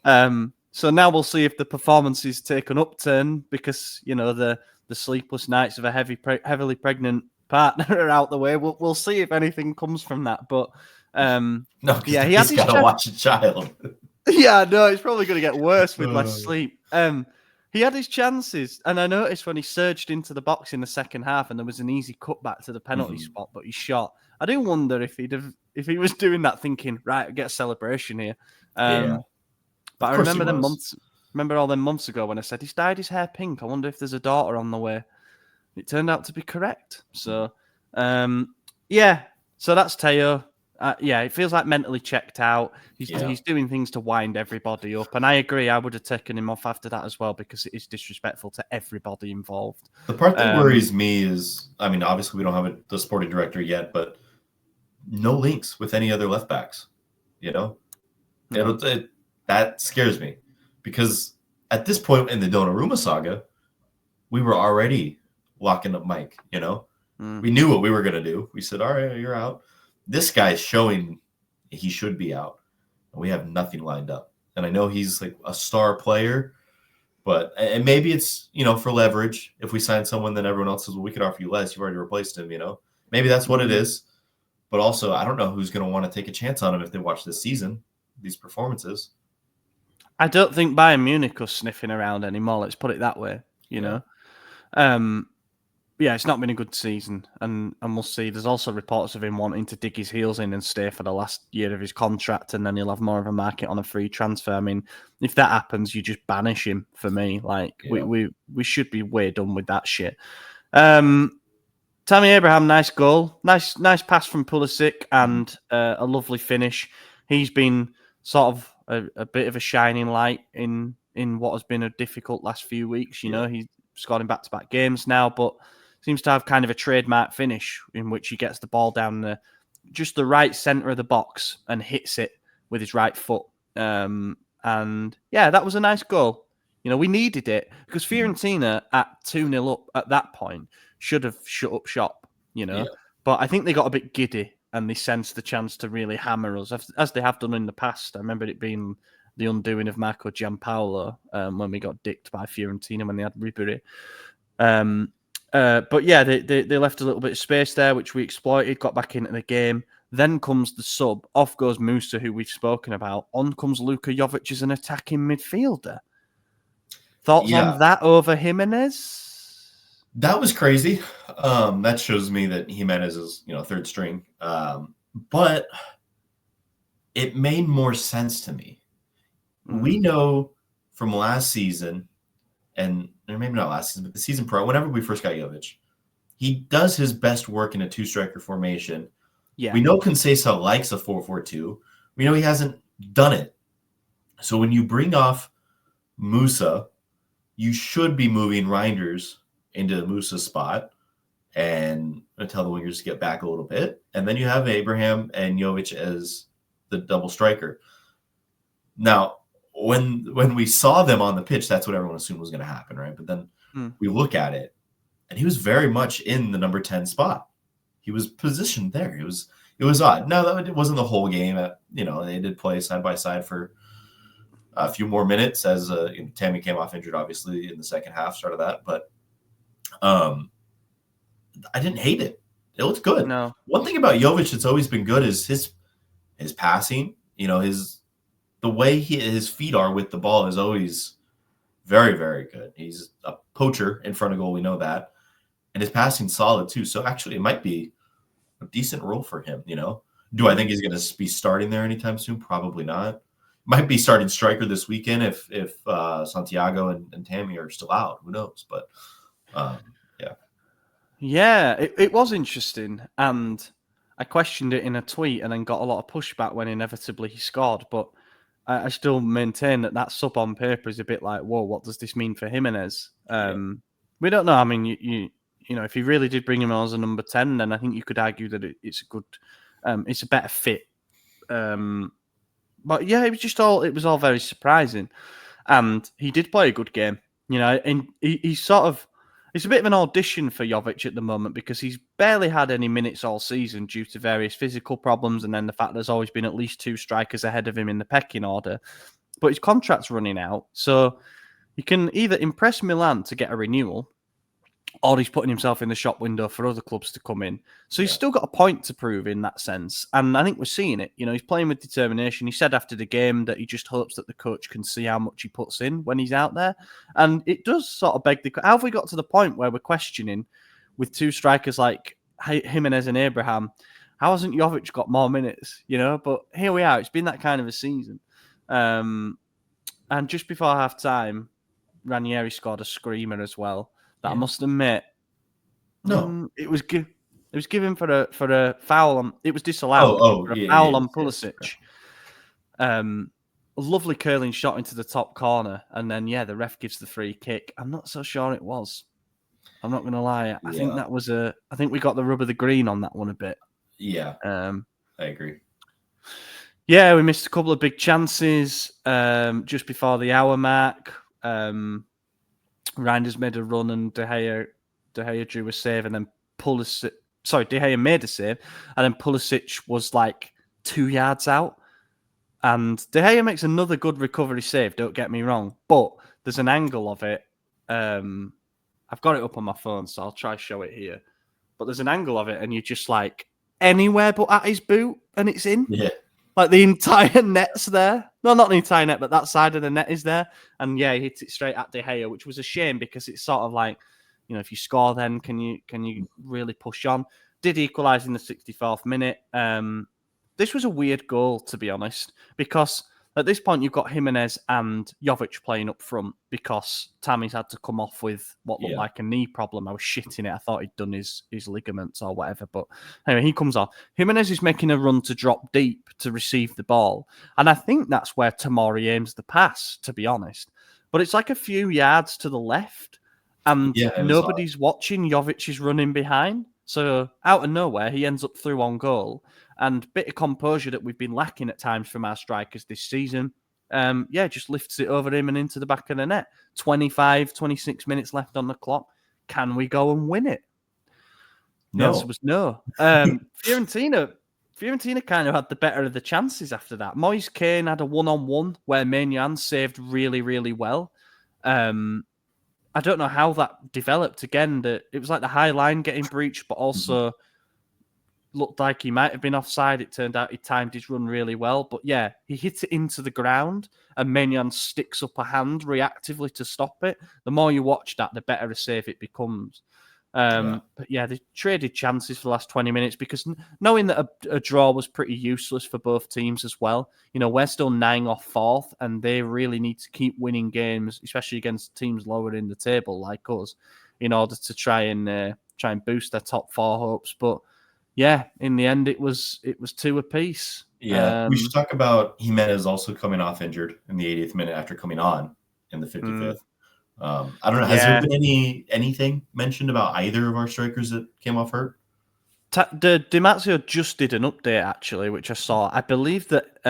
So now we'll see if the performances take an upturn, because the sleepless nights of a heavily pregnant partner are out the way. We'll see if anything comes from that. But he's got to watch a child. Yeah, no, it's probably going to get worse with less sleep. He had his chances, and I noticed when he surged into the box in the second half, and there was an easy cutback to the penalty spot, but he shot. I do wonder if he was doing that, thinking, right, get a celebration here. But I remember all them months ago when I said he's dyed his hair pink. I wonder if there's a daughter on the way. It turned out to be correct. So, so that's Teo. It feels like mentally checked out. He's doing things to wind everybody up. And I agree, I would have taken him off after that as well, because it is disrespectful to everybody involved. The part that worries me is, I mean, obviously we don't have the sporting director yet, but no links with any other left backs. That scares me, because at this point in the Donnarumma saga, we were already locking up Mike. We knew what we were going to do. We said, all right, you're out. This guy's showing he should be out, and we have nothing lined up. And I know he's like a star player, and maybe it's, for leverage. If we sign someone, then everyone else says, well, we could offer you less. You've already replaced him, Maybe that's what it is. But also, I don't know who's going to want to take a chance on him if they watch this season, these performances. I don't think Bayern Munich are sniffing around anymore. Let's put it that way, Yeah, it's not been a good season, and we'll see. There's also reports of him wanting to dig his heels in and stay for the last year of his contract, and then he'll have more of a market on a free transfer. I mean, if that happens, you just banish him for me. Like Yeah. we should be way done with that shit. Tammy Abraham, nice goal, nice pass from Pulisic, and a lovely finish. He's been sort of a bit of a shining light in what has been a difficult last few weeks. You know, he's scored in back-to-back games now, but seems to have kind of a trademark finish in which he gets the ball down just the right centre of the box and hits it with his right foot. And yeah, that was a nice goal. You know, we needed it because Fiorentina at 2-0 up at that point should have shut up shop, you know. Yeah. But I think they got a bit giddy and they sensed the chance to really hammer us, as they have done in the past. I remember it being the undoing of Marco Giampaolo when we got dicked by Fiorentina when they had Ribery. But yeah, they left a little bit of space there, which we exploited, got back into the game. Then comes the sub. Off goes Musa, who we've spoken about. On comes Luka Jovic as an attacking midfielder. Thoughts on that over Jimenez? That was crazy. That shows me that Jimenez is, third string. But it made more sense to me. We know from last season, and maybe not last season, but the season prior, whenever we first got Jovic, he does his best work in a two-striker formation. Yeah. We know Conceição likes a 4-4-2. We know he hasn't done it. So when you bring off Musa, you should be moving Reinders into Musa's spot and tell the wingers to get back a little bit. And then you have Abraham and Jovic as the double striker. Now, when we saw them on the pitch, that's what everyone assumed was going to happen, right? But then we look at it, and he was very much in the number 10 spot. He was positioned there. It was odd. No, it wasn't the whole game. They did play side by side for a few more minutes as Tammy came off injured, obviously, in the second half, start of that. But I didn't hate it. It looked good. No. One thing about Jovic that's always been good is his passing. The way his feet are with the ball is always very, very good. He's a poacher in front of goal. We know that. And his passing's solid too. So actually it might be a decent role for him, Do I think he's going to be starting there anytime soon? Probably not. Might be starting striker this weekend if Santiago and Tammy are still out. Who knows? But yeah. Yeah, it was interesting. And I questioned it in a tweet and then got a lot of pushback when inevitably he scored. But I still maintain that sub on paper is a bit like, whoa, what does this mean for Jimenez? We don't know. I mean, you if he really did bring him on as a number 10, then I think you could argue that it's a good, it's a better fit. But yeah, it was all very surprising, and he did play a good game. And he's sort of. It's a bit of an audition for Jovic at the moment because he's barely had any minutes all season due to various physical problems and then the fact there's always been at least two strikers ahead of him in the pecking order. But his contract's running out, so he can either impress Milan to get a renewal or he's putting himself in the shop window for other clubs to come in. So he's still got a point to prove in that sense. And I think we're seeing it. He's playing with determination. He said after the game that he just hopes that the coach can see how much he puts in when he's out there. And it does sort of beg how have we got to the point where we're questioning with two strikers like Jimenez and Abraham, how hasn't Jovic got more minutes? But here we are. It's been that kind of a season. And just before half time, Ranieri scored a screamer as well. That I must admit, it was given for a foul. It was disallowed for a foul on Pulisic. A lovely curling shot into the top corner, and then the ref gives the free kick. I'm not so sure it was. I'm not going to lie. I think that was I think we got the rub of the green on that one a bit. Yeah, I agree. Yeah, we missed a couple of big chances just before the hour mark. Reinders made a run and De Gea drew a save and then De Gea made a save and then Pulisic was like 2 yards out and De Gea makes another good recovery save, don't get me wrong, but there's an angle of it. I've got it up on my phone, so I'll try to show it here. But there's an angle of it and you're just like anywhere but at his boot and it's in. Yeah. Like the entire net's there. No, not the entire net, but that side of the net is there. And he hit it straight at De Gea, which was a shame because it's sort of like if you score, then can you really push on? Did equalise in the 64th minute. This was a weird goal, to be honest, because at this point you've got Jimenez and Jovic playing up front because Tammy's had to come off with what looked like a knee problem. I was shitting it. I thought he'd done his ligaments or whatever. But anyway, he comes off. Jimenez is making a run to drop deep to receive the ball. And I think that's where Tomori aims the pass, to be honest. But it's like a few yards to the left and nobody's watching. Jovic is running behind. So out of nowhere, he ends up through on goal. And bit of composure that we've been lacking at times from our strikers this season. Just lifts it over him and into the back of the net. 25, 26 minutes left on the clock. Can we go and win it? The answer was no. Fiorentina kind of had the better of the chances after that. Moise Kean had a one-on-one where Maignan saved really, really well. I don't know how that developed. Again, it was like the high line getting breached, but also looked like he might have been offside. It turned out he timed his run really well. But yeah, he hit it into the ground and Maignan sticks up a hand reactively to stop it. The more you watch that, the better a save it becomes. But yeah, they traded chances for the last 20 minutes because knowing that a draw was pretty useless for both teams as well. We're still 9 off 4th and they really need to keep winning games, especially against teams lower in the table like us, in order to try and boost their top 4 hopes. But yeah, in the end, it was 2 apiece. Yeah, we should talk about Jimenez also coming off injured in the 80th minute after coming on in the 55th. I don't know. Has there been anything mentioned about either of our strikers that came off hurt? Di Marzio just did an update, actually, which I saw. I believe that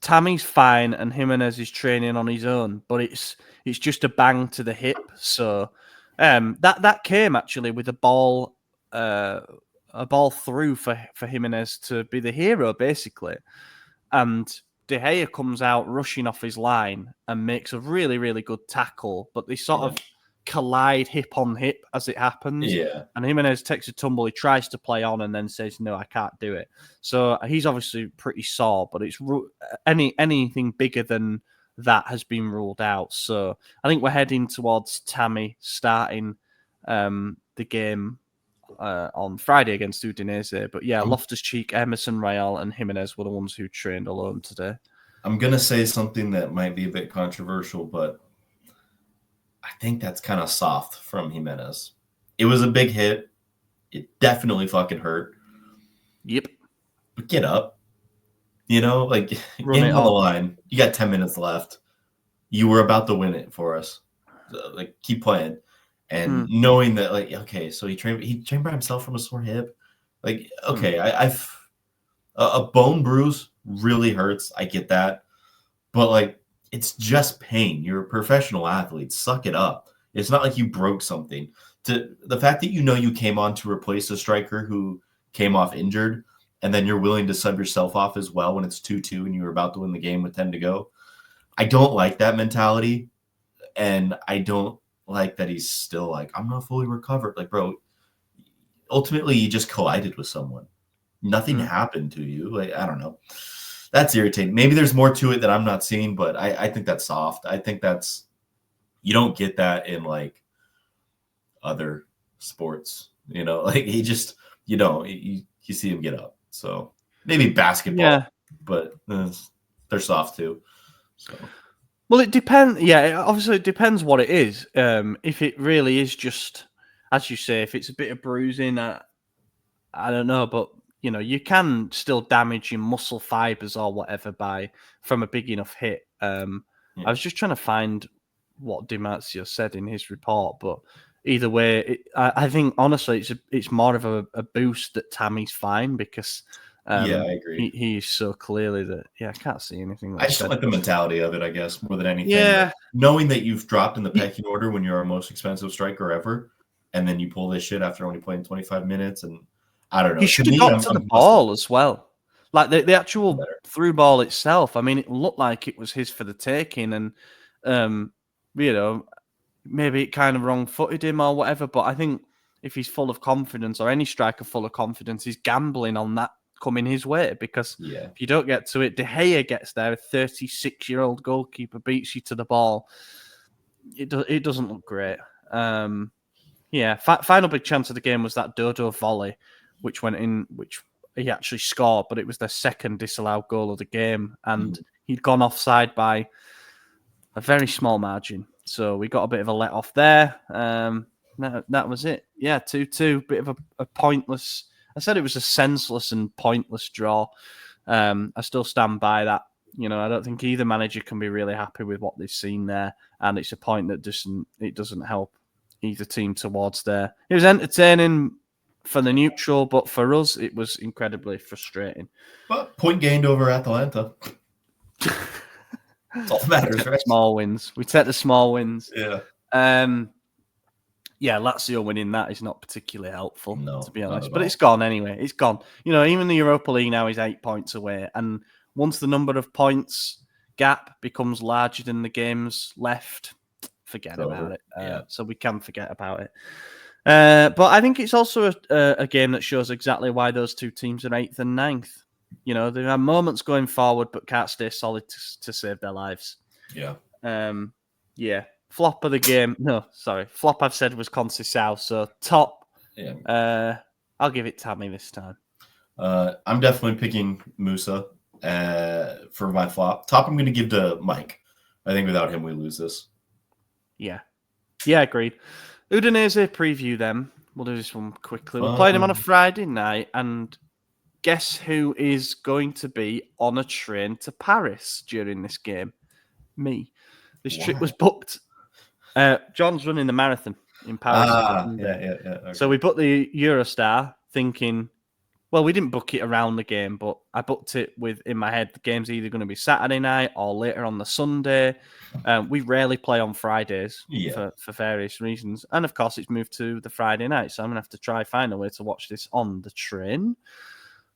Tammy's fine and Jimenez is training on his own, but it's just a bang to the hip. So that came, actually, with a ball through for Jimenez to be the hero, basically. And De Gea comes out rushing off his line and makes a really, really good tackle, but they sort of collide hip on hip as it happens. Yeah. And Jimenez takes a tumble, he tries to play on and then says, no, I can't do it. So he's obviously pretty sore, but it's anything bigger than that has been ruled out. So I think we're heading towards Tammy starting the game on Friday against Udinese. But yeah, Loftus-Cheek, Emerson, Royal, and Jimenez were the ones who trained alone today. I'm going to say something that might be a bit controversial, but I think that's kind of soft from Jimenez. It was a big hit. It definitely fucking hurt. Yep. But get up. Get on the line. You got 10 minutes left. You were about to win it for us. So, keep playing. And knowing that, so he trained by himself from a sore hip. I've a bone bruise really hurts. I get that, but it's just pain. You're a professional athlete. Suck it up. It's not like you broke something. The fact that you came on to replace a striker who came off injured, and then you're willing to sub yourself off as well when it's 2-2 and you were about to win the game with 10 to go. I don't like that mentality, and I don't like that he's still I'm not fully recovered. Bro, ultimately you just collided with someone. Nothing happened to you. I don't know. That's irritating. Maybe there's more to it that I'm not seeing, but I think that's soft. I think you don't get that in other sports. He just, you see him get up. So maybe basketball, but they're soft too. So. Well, it depends. Yeah, obviously it depends what it is. If it really is just, as you say, if it's a bit of bruising, I don't know, but you can still damage your muscle fibers or whatever from a big enough hit. I was just trying to find what Di Marzio said in his report, but either way, I think honestly it's more of a boost that Tammy's fine because. I agree. He's so clearly that, I can't see anything. I just like the mentality of it, I guess, more than anything. Yeah. Knowing that you've dropped in the pecking order when you're our most expensive striker ever, and then you pull this shit after only playing 25 minutes, and I don't know. He should have got to the ball as well. The actual through ball itself, I mean, it looked like it was his for the taking, and, maybe it kind of wrong-footed him or whatever, but I think if he's full of confidence, or any striker full of confidence, he's gambling on that coming his way, because if you don't get to it, De Gea gets there, a 36-year-old goalkeeper beats you to the ball. It doesn't look great. Yeah, final big chance of the game was that Dodo volley, which went in, which he actually scored, but it was their second disallowed goal of the game, and he'd gone offside by a very small margin. So we got a bit of a let off there. That was it. Yeah, 2-2. Bit of a pointless. I said it was a senseless and pointless draw. I still stand by that. You know, I don't think either manager can be really happy with what they've seen there, and it's a point that doesn't help either team towards there. It was entertaining for the neutral, but for us, it was incredibly frustrating. But point gained over Atalanta. It's all that matters, right? Small wins. We take the small wins. Yeah. Yeah, Lazio winning that is not particularly helpful, to be honest. But all. it's gone anyway. It's gone. You know, even the Europa League now is 8 points away. And once the number of points gap becomes larger than the games left, forget about it. So we can forget about it. But I think it's also a game that shows exactly why those two teams are 8th and 9th. You know, there are moments going forward, but can't stay solid to save their lives. Yeah. Yeah. Flop of the game. No, sorry. Flop I've said was Conceição. So top. Yeah. I'll give it Tammy this time. I'm definitely picking Musa for my flop. Top I'm going to give to Mike. I think without him we lose this. Yeah. Yeah, agreed. Udinese preview them. We'll do this one quickly. We played him on a Friday night, and guess who is going to be on a train to Paris during this game? Me. This trip was booked. John's running the marathon in Paris. Yeah. Okay. So we booked the Eurostar thinking, well, we didn't book it around the game, but I booked it in my head. The game's either going to be Saturday night or later on the Sunday. We rarely play on Fridays for various reasons. And of course, it's moved to the Friday night. So I'm going to have to try find a way to watch this on the train.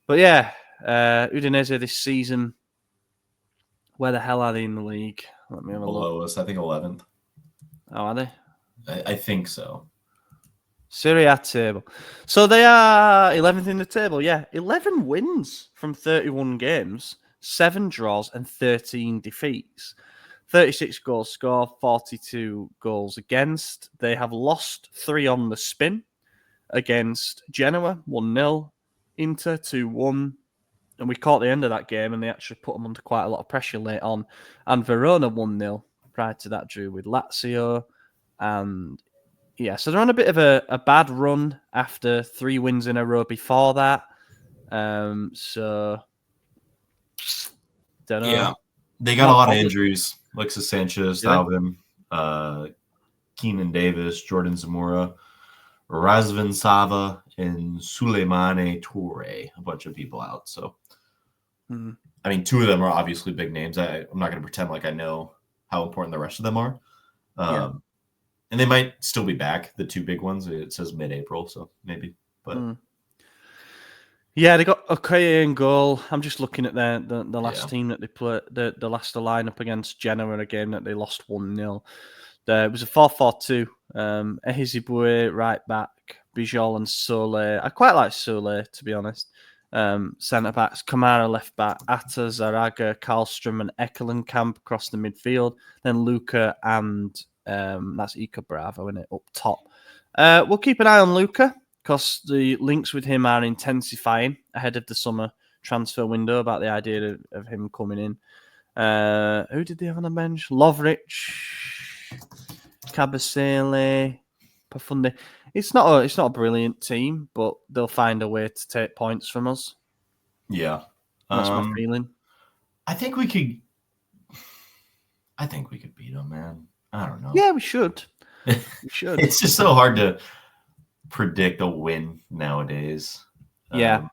But yeah, Udinese this season, where the hell are they in the league? Let me have a look. Below us, I think 11th. Oh, are they? I think so. Serie A table. So they are 11th in the table, yeah. 11 wins from 31 games, 7 draws and 13 defeats. 36 goals scored, 42 goals against. They have lost 3 on the spin against Genoa, 1-0, Inter 2-1. And we caught the end of that game, and they actually put them under quite a lot of pressure late on. And Verona 1-0. Prior to that, drew with Lazio. And yeah, so they're on a bit of a bad run after 3 wins in a row before that. So, don't know. Yeah, they got a lot of injuries. Alexis Sanchez, Yeah. Dalvin, Keenan Davis, Jordan Zamora, Razvan Sava, and Souleymane Toure. A bunch of people out. So, I mean, 2 of them are obviously big names. I'm not going to pretend like I know how important the rest of them are. And they might still be back, the 2 big ones. It says mid-April, so maybe. But yeah, they got Okoye in goal. I'm just looking at the last team that they played, the last lineup against Genoa, a game that they lost 1-0. It was a 4-4-2. Ehizibue right back, Bijol and Sole. I quite like Sole, to be honest. Centre backs, Kamara left back, Atta, Zaraga, Karlstrom and Ekelenkamp across the midfield. Then Luca and that's Ika Bravo, isn't it, up top. We'll keep an eye on Luca because the links with him are intensifying ahead of the summer transfer window about the idea of him coming in. Who did they have on the bench? Lovric, Kabasele, Pafunde. It's not a brilliant team, but they'll find a way to take points from us. Yeah. That's my feeling. I think we could beat them, man. I don't know. Yeah, we should. We should. It's just so hard to predict a win nowadays. Yeah.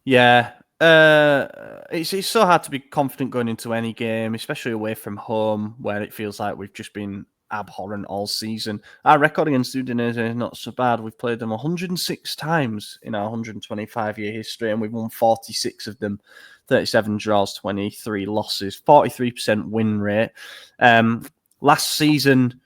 It's so hard to be confident going into any game, especially away from home, where it feels like we've just been abhorrent all season. Our record against Udinese is not so bad. We've played them 106 times in our 125-year history, and we've won 46 of them. 37 draws, 23 losses, 43% win rate. Last season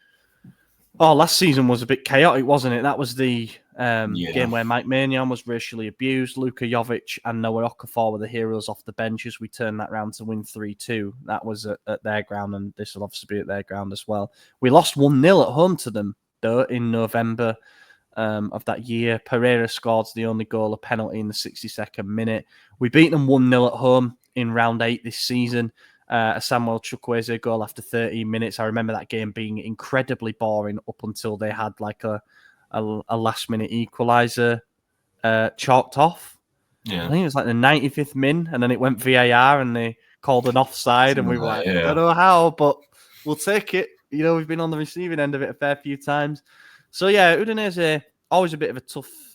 was a bit chaotic, wasn't it? That was the game where Mike Maignan was racially abused. Luka Jovic and Noah Okafor were the heroes off the benches. We turned that round to win 3-2. That was at their ground, and this will obviously be at their ground as well. We lost 1-0 at home to them in November of that year. Pereira scored the only goal, a penalty in the 62nd minute. We beat them 1-0 at home in round 8 this season. A Samuel Chukwueze goal after 13 minutes. I remember that game being incredibly boring up until they had like a last-minute equaliser chalked off. Yeah. I think it was like the 95th min, and then it went VAR, and they called an offside, and we were like, I don't know how, but we'll take it. You know, we've been on the receiving end of it a fair few times. So, yeah, Udinese, always a bit of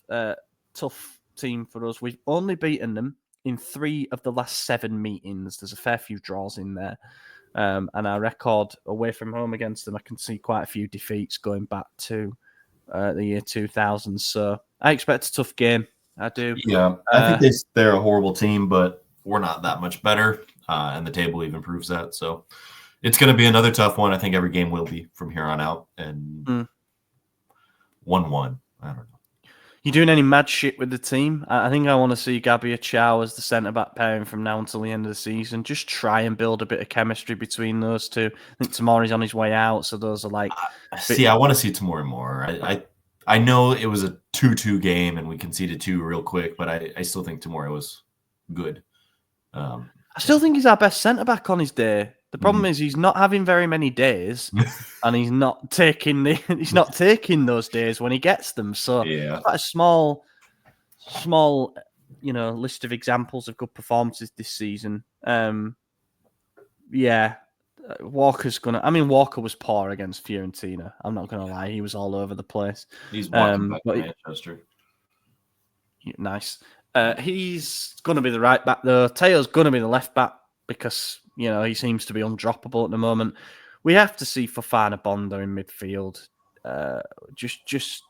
a tough team for us. We've only beaten them in 3 of the last 7 meetings. There's a fair few draws in there. And our record away from home against them, I can see quite a few defeats going back to the year 2000. So I expect a tough game. I do. Yeah, I think they're a horrible team, but we're not that much better. And the table even proves that. So it's going to be another tough one. I think every game will be from here on out. And 1-1. I don't know. You doing any mad shit with the team? I think I want to see Gabby Chow as the centre-back pairing from now until the end of the season. Just try and build a bit of chemistry between those two. I think Tomori's on his way out, so those are like... I want to see Tomori more. I know it was a 2-2 game and we conceded 2 real quick, but I still think Tomori was good. I still think he's our best centre-back on his day. The problem is he's not having very many days, and he's not taking those days when he gets them. So quite a small, list of examples of good performances this season. Walker was poor against Fiorentina. I'm not gonna lie, he was all over the place. He's walking back to Manchester. Nice. He's gonna be the right back though. Teo's gonna be the left back because he seems to be undroppable at the moment. We have to see Fofana Bonda in midfield. Just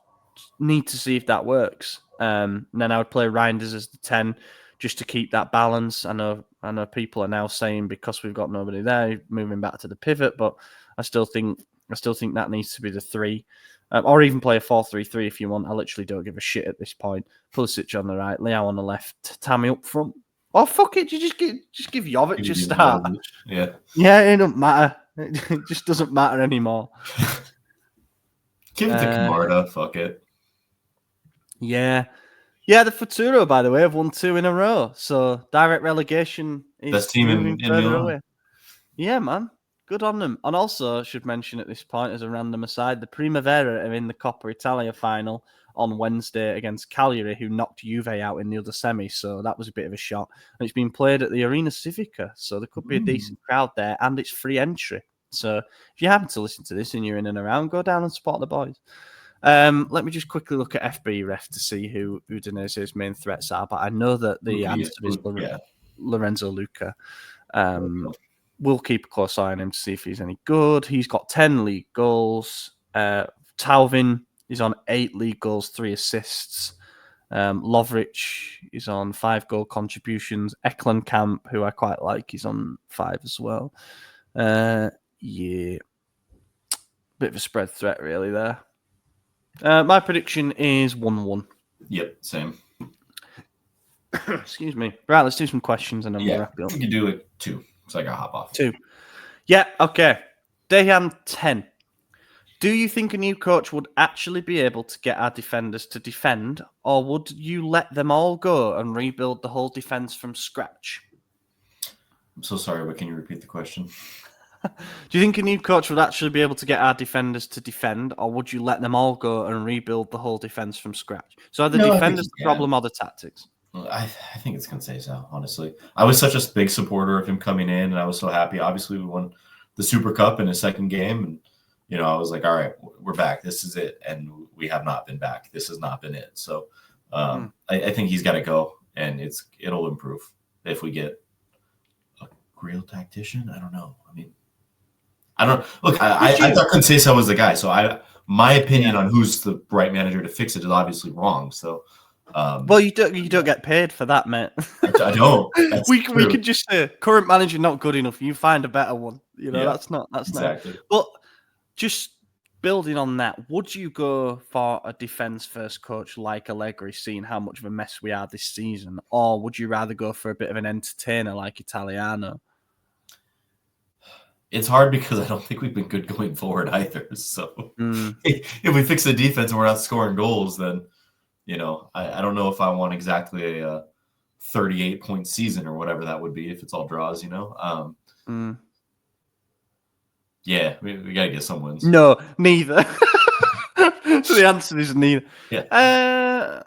need to see if that works. And then I would play Reinders as the 10 just to keep that balance. I know people are now saying because we've got nobody there, moving back to the pivot, but I still think that needs to be the 3. Or even play a 4-3-3 if you want. I literally don't give a shit at this point. Pulisic on the right, Leao on the left, Tammy up front. Oh, fuck it. You just give Jovic a start. Yeah, it don't matter. It just doesn't matter anymore. Give it to Camarda. Fuck it. Yeah. Yeah, the Futuro, by the way, have won 2 in a row. So direct relegation is best team in Milan. Away. Yeah, man. Good on them. And also, I should mention at this point, as a random aside, the Primavera are in the Coppa Italia final on Wednesday against Cagliari, who knocked Juve out in the other semi. So that was a bit of a shock. And it's been played at the Arena Civica, so there could be a decent crowd there, and it's free entry. So if you happen to listen to this and you're in and around, go down and support the boys. Let me just quickly look at FB Ref to see who Udinese's main threats are, but I know that the answer is Lorenzo Luca. We'll keep a close eye on him to see if he's any good. He's got 10 league goals. Tauvin is on 8 league goals, 3 assists. Lovric is on 5 goal contributions. Eklenkamp, who I quite like, is on 5 as well. Bit of a spread threat really there. My prediction is 1-1. Yep, same. Excuse me. Right, let's do some questions and then we'll wrap it up. You can do it 2, so I got to hop off. 2. Yeah, okay. Dejan 10. Do you think a new coach would actually be able to get our defenders to defend, or would you let them all go and rebuild the whole defense from scratch? I'm so sorry, but can you repeat the question? Do you think a new coach would actually be able to get our defenders to defend, or would you let them all go and rebuild the whole defense from scratch? So are the defenders the problem or the tactics? I think it's Conceição, honestly. I was such a big supporter of him coming in, and I was so happy. Obviously, we won the Super Cup in his second game, and I was like, all right, we're back. This is it, and we have not been back. This has not been it. So I think he's got to go, and it'll improve if we get a real tactician. I don't know. I don't look. I thought Conceição was the guy. So my opinion on who's the right manager to fix it is obviously wrong. So. Well, you don't get paid for that, mate. I don't. we could just say current manager not good enough. You find a better one. That's exactly. Not. But just building on that, would you go for a defense first coach like Allegri, seeing how much of a mess we are this season, or would you rather go for a bit of an entertainer like Italiano? it's hard because I don't think we've been good going forward either. So if we fix the defense and we're not scoring goals, then I don't know if I want exactly a 38-point season or whatever that would be if it's all draws. Yeah, we gotta get some wins. No, neither. So the answer is neither. Yeah.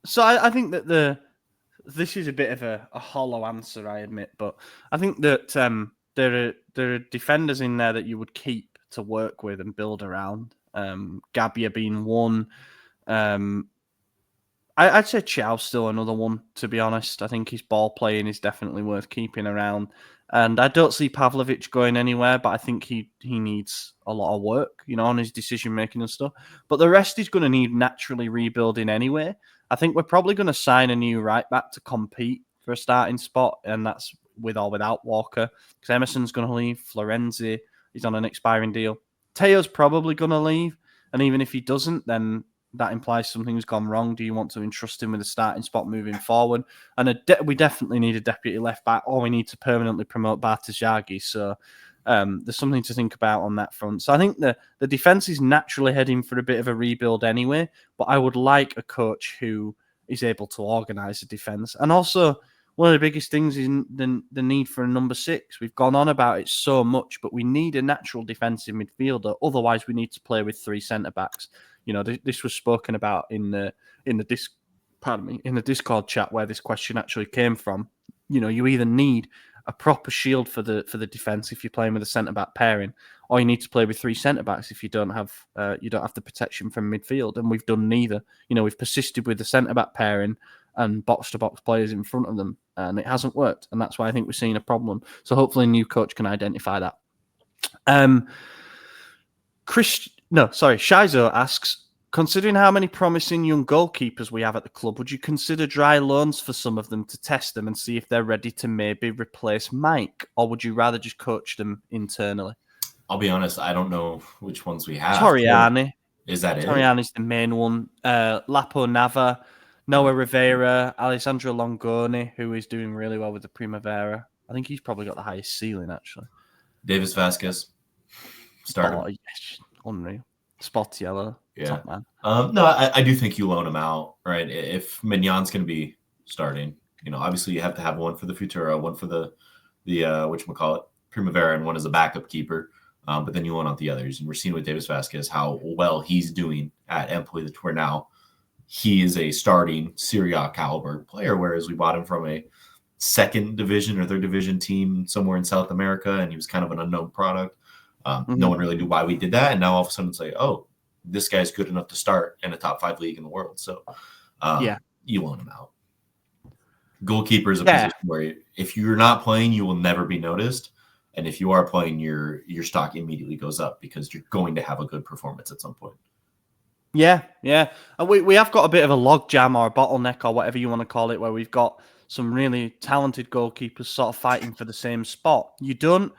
So I think that this is a bit of a hollow answer, I admit, but I think that there are defenders in there that you would keep to work with and build around. Gabbia being one. I'd say Chow's still another one, to be honest. I think his ball playing is definitely worth keeping around. And I don't see Pavlovic going anywhere, but I think he needs a lot of work, on his decision making and stuff. But the rest is going to need naturally rebuilding anyway. I think we're probably going to sign a new right back to compete for a starting spot, and that's with or without Walker. Because Emerson's going to leave, Florenzi is on an expiring deal. Teo's probably going to leave, and even if he doesn't, then that implies something's gone wrong. Do you want to entrust him with a starting spot moving forward? And we definitely need a deputy left back, or we need to permanently promote Bartoszagi. So there's something to think about on that front. So I think the defence is naturally heading for a bit of a rebuild anyway, but I would like a coach who is able to organise the defence. And also, one of the biggest things is the need for a number 6. We've gone on about it so much, but we need a natural defensive midfielder. Otherwise, we need to play with 3 centre-backs. This was spoken about in the Discord chat where this question actually came from. You either need a proper shield for the defense if you're playing with a centre back pairing, or you need to play with 3 centre backs if you don't have the protection from midfield. And we've done neither. We've persisted with the centre back pairing and box to box players in front of them, and it hasn't worked. And that's why I think we're seeing a problem. So hopefully a new coach can identify that. Shizo asks, considering how many promising young goalkeepers we have at the club, would you consider dry loans for some of them to test them and see if they're ready to maybe replace Mike? Or would you rather just coach them internally? I'll be honest, I don't know which ones we have. Torriani. Is that it? Torriani's the main one. Lapo Nava, Noah Rivera, Alessandro Longoni, who is doing really well with the Primavera. I think he's probably got the highest ceiling, actually. Davis Vasquez. Started. Oh, yes. Unreal. Spot yellow. Yeah. Top man. No, I do think you loan him out, right? If Mignon's going to be starting, obviously you have to have one for the Futura, one for the whatchamacallit, Primavera, and one as a backup keeper. But then you loan out the others. And we're seeing with Davis Vasquez how well he's doing at Empoli, that where now he is a starting Serie A caliber player, whereas we bought him from a 2nd division or 3rd division team somewhere in South America, and he was kind of an unknown product. No one really knew why we did that. And now all of a sudden it's like, oh, this guy's good enough to start in a top 5 league in the world. So you loan him out. Goalkeeper is a position where if you're not playing, you will never be noticed. And if you are playing, your stock immediately goes up because you're going to have a good performance at some point. Yeah. And we have got a bit of a log jam or a bottleneck or whatever you want to call it, where we've got some really talented goalkeepers sort of fighting for the same spot. You don't.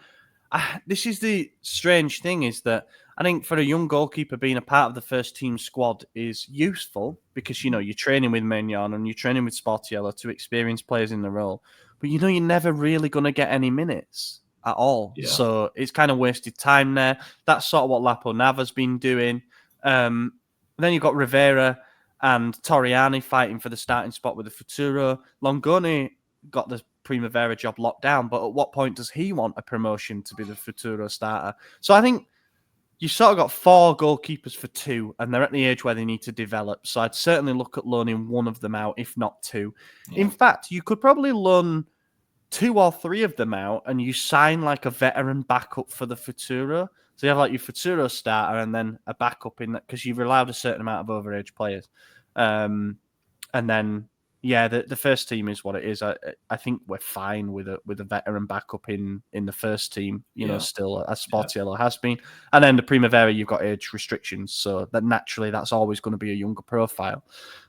This is the strange thing, is that I think for a young goalkeeper, being a part of the first team squad is useful because, you're training with Mignon and you're training with Sportiello to experience players in the role. But, you're never really going to get any minutes at all. Yeah. So it's kind of wasted time there. That's sort of what Lapo Nava's been doing. Then you've got Rivera and Torriani fighting for the starting spot with the Futuro. Longoni got the Primavera job locked down, but at what point does he want a promotion to be the Futuro starter? So I think you sort of got 4 goalkeepers for 2, and they're at the age where they need to develop. So I'd certainly look at loaning one of them out, if not 2. Yeah. In fact, you could probably loan 2 or 3 of them out, and you sign like a veteran backup for the Futuro. So you have like your Futuro starter and then a backup in that, because you've allowed a certain amount of overage players. And then, the first team is what it is. I think we're fine with a veteran backup in the first team, still as Sportiello has been. And then the Primavera, you've got age restrictions. So that naturally, that's always going to be a younger profile.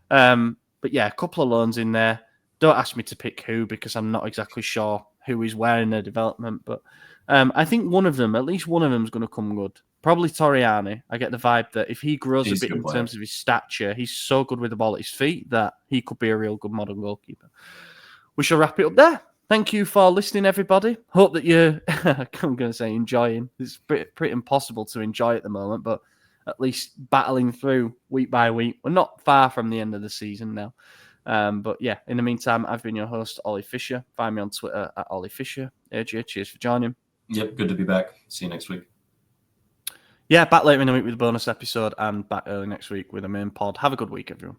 But a couple of loans in there. Don't ask me to pick who, because I'm not exactly sure who is where in their development. But I think at least one of them is going to come good. Probably Torriani. I get the vibe that if he grows a bit in terms of his stature, he's so good with the ball at his feet that he could be a real good modern goalkeeper. We shall wrap it up there. thank you for listening, everybody. Hope that you're, I'm going to say enjoying. It's pretty impossible to enjoy at the moment, but at least battling through week by week. We're not far from the end of the season now. But yeah, in the meantime, I've been your host, Ollie Fisher. Find me on Twitter at Ollie Fisher. AJ, cheers for joining. Yep, good to be back. See you next week. Yeah, back later in the week with a bonus episode and back early next week with a main pod. Have a good week, everyone.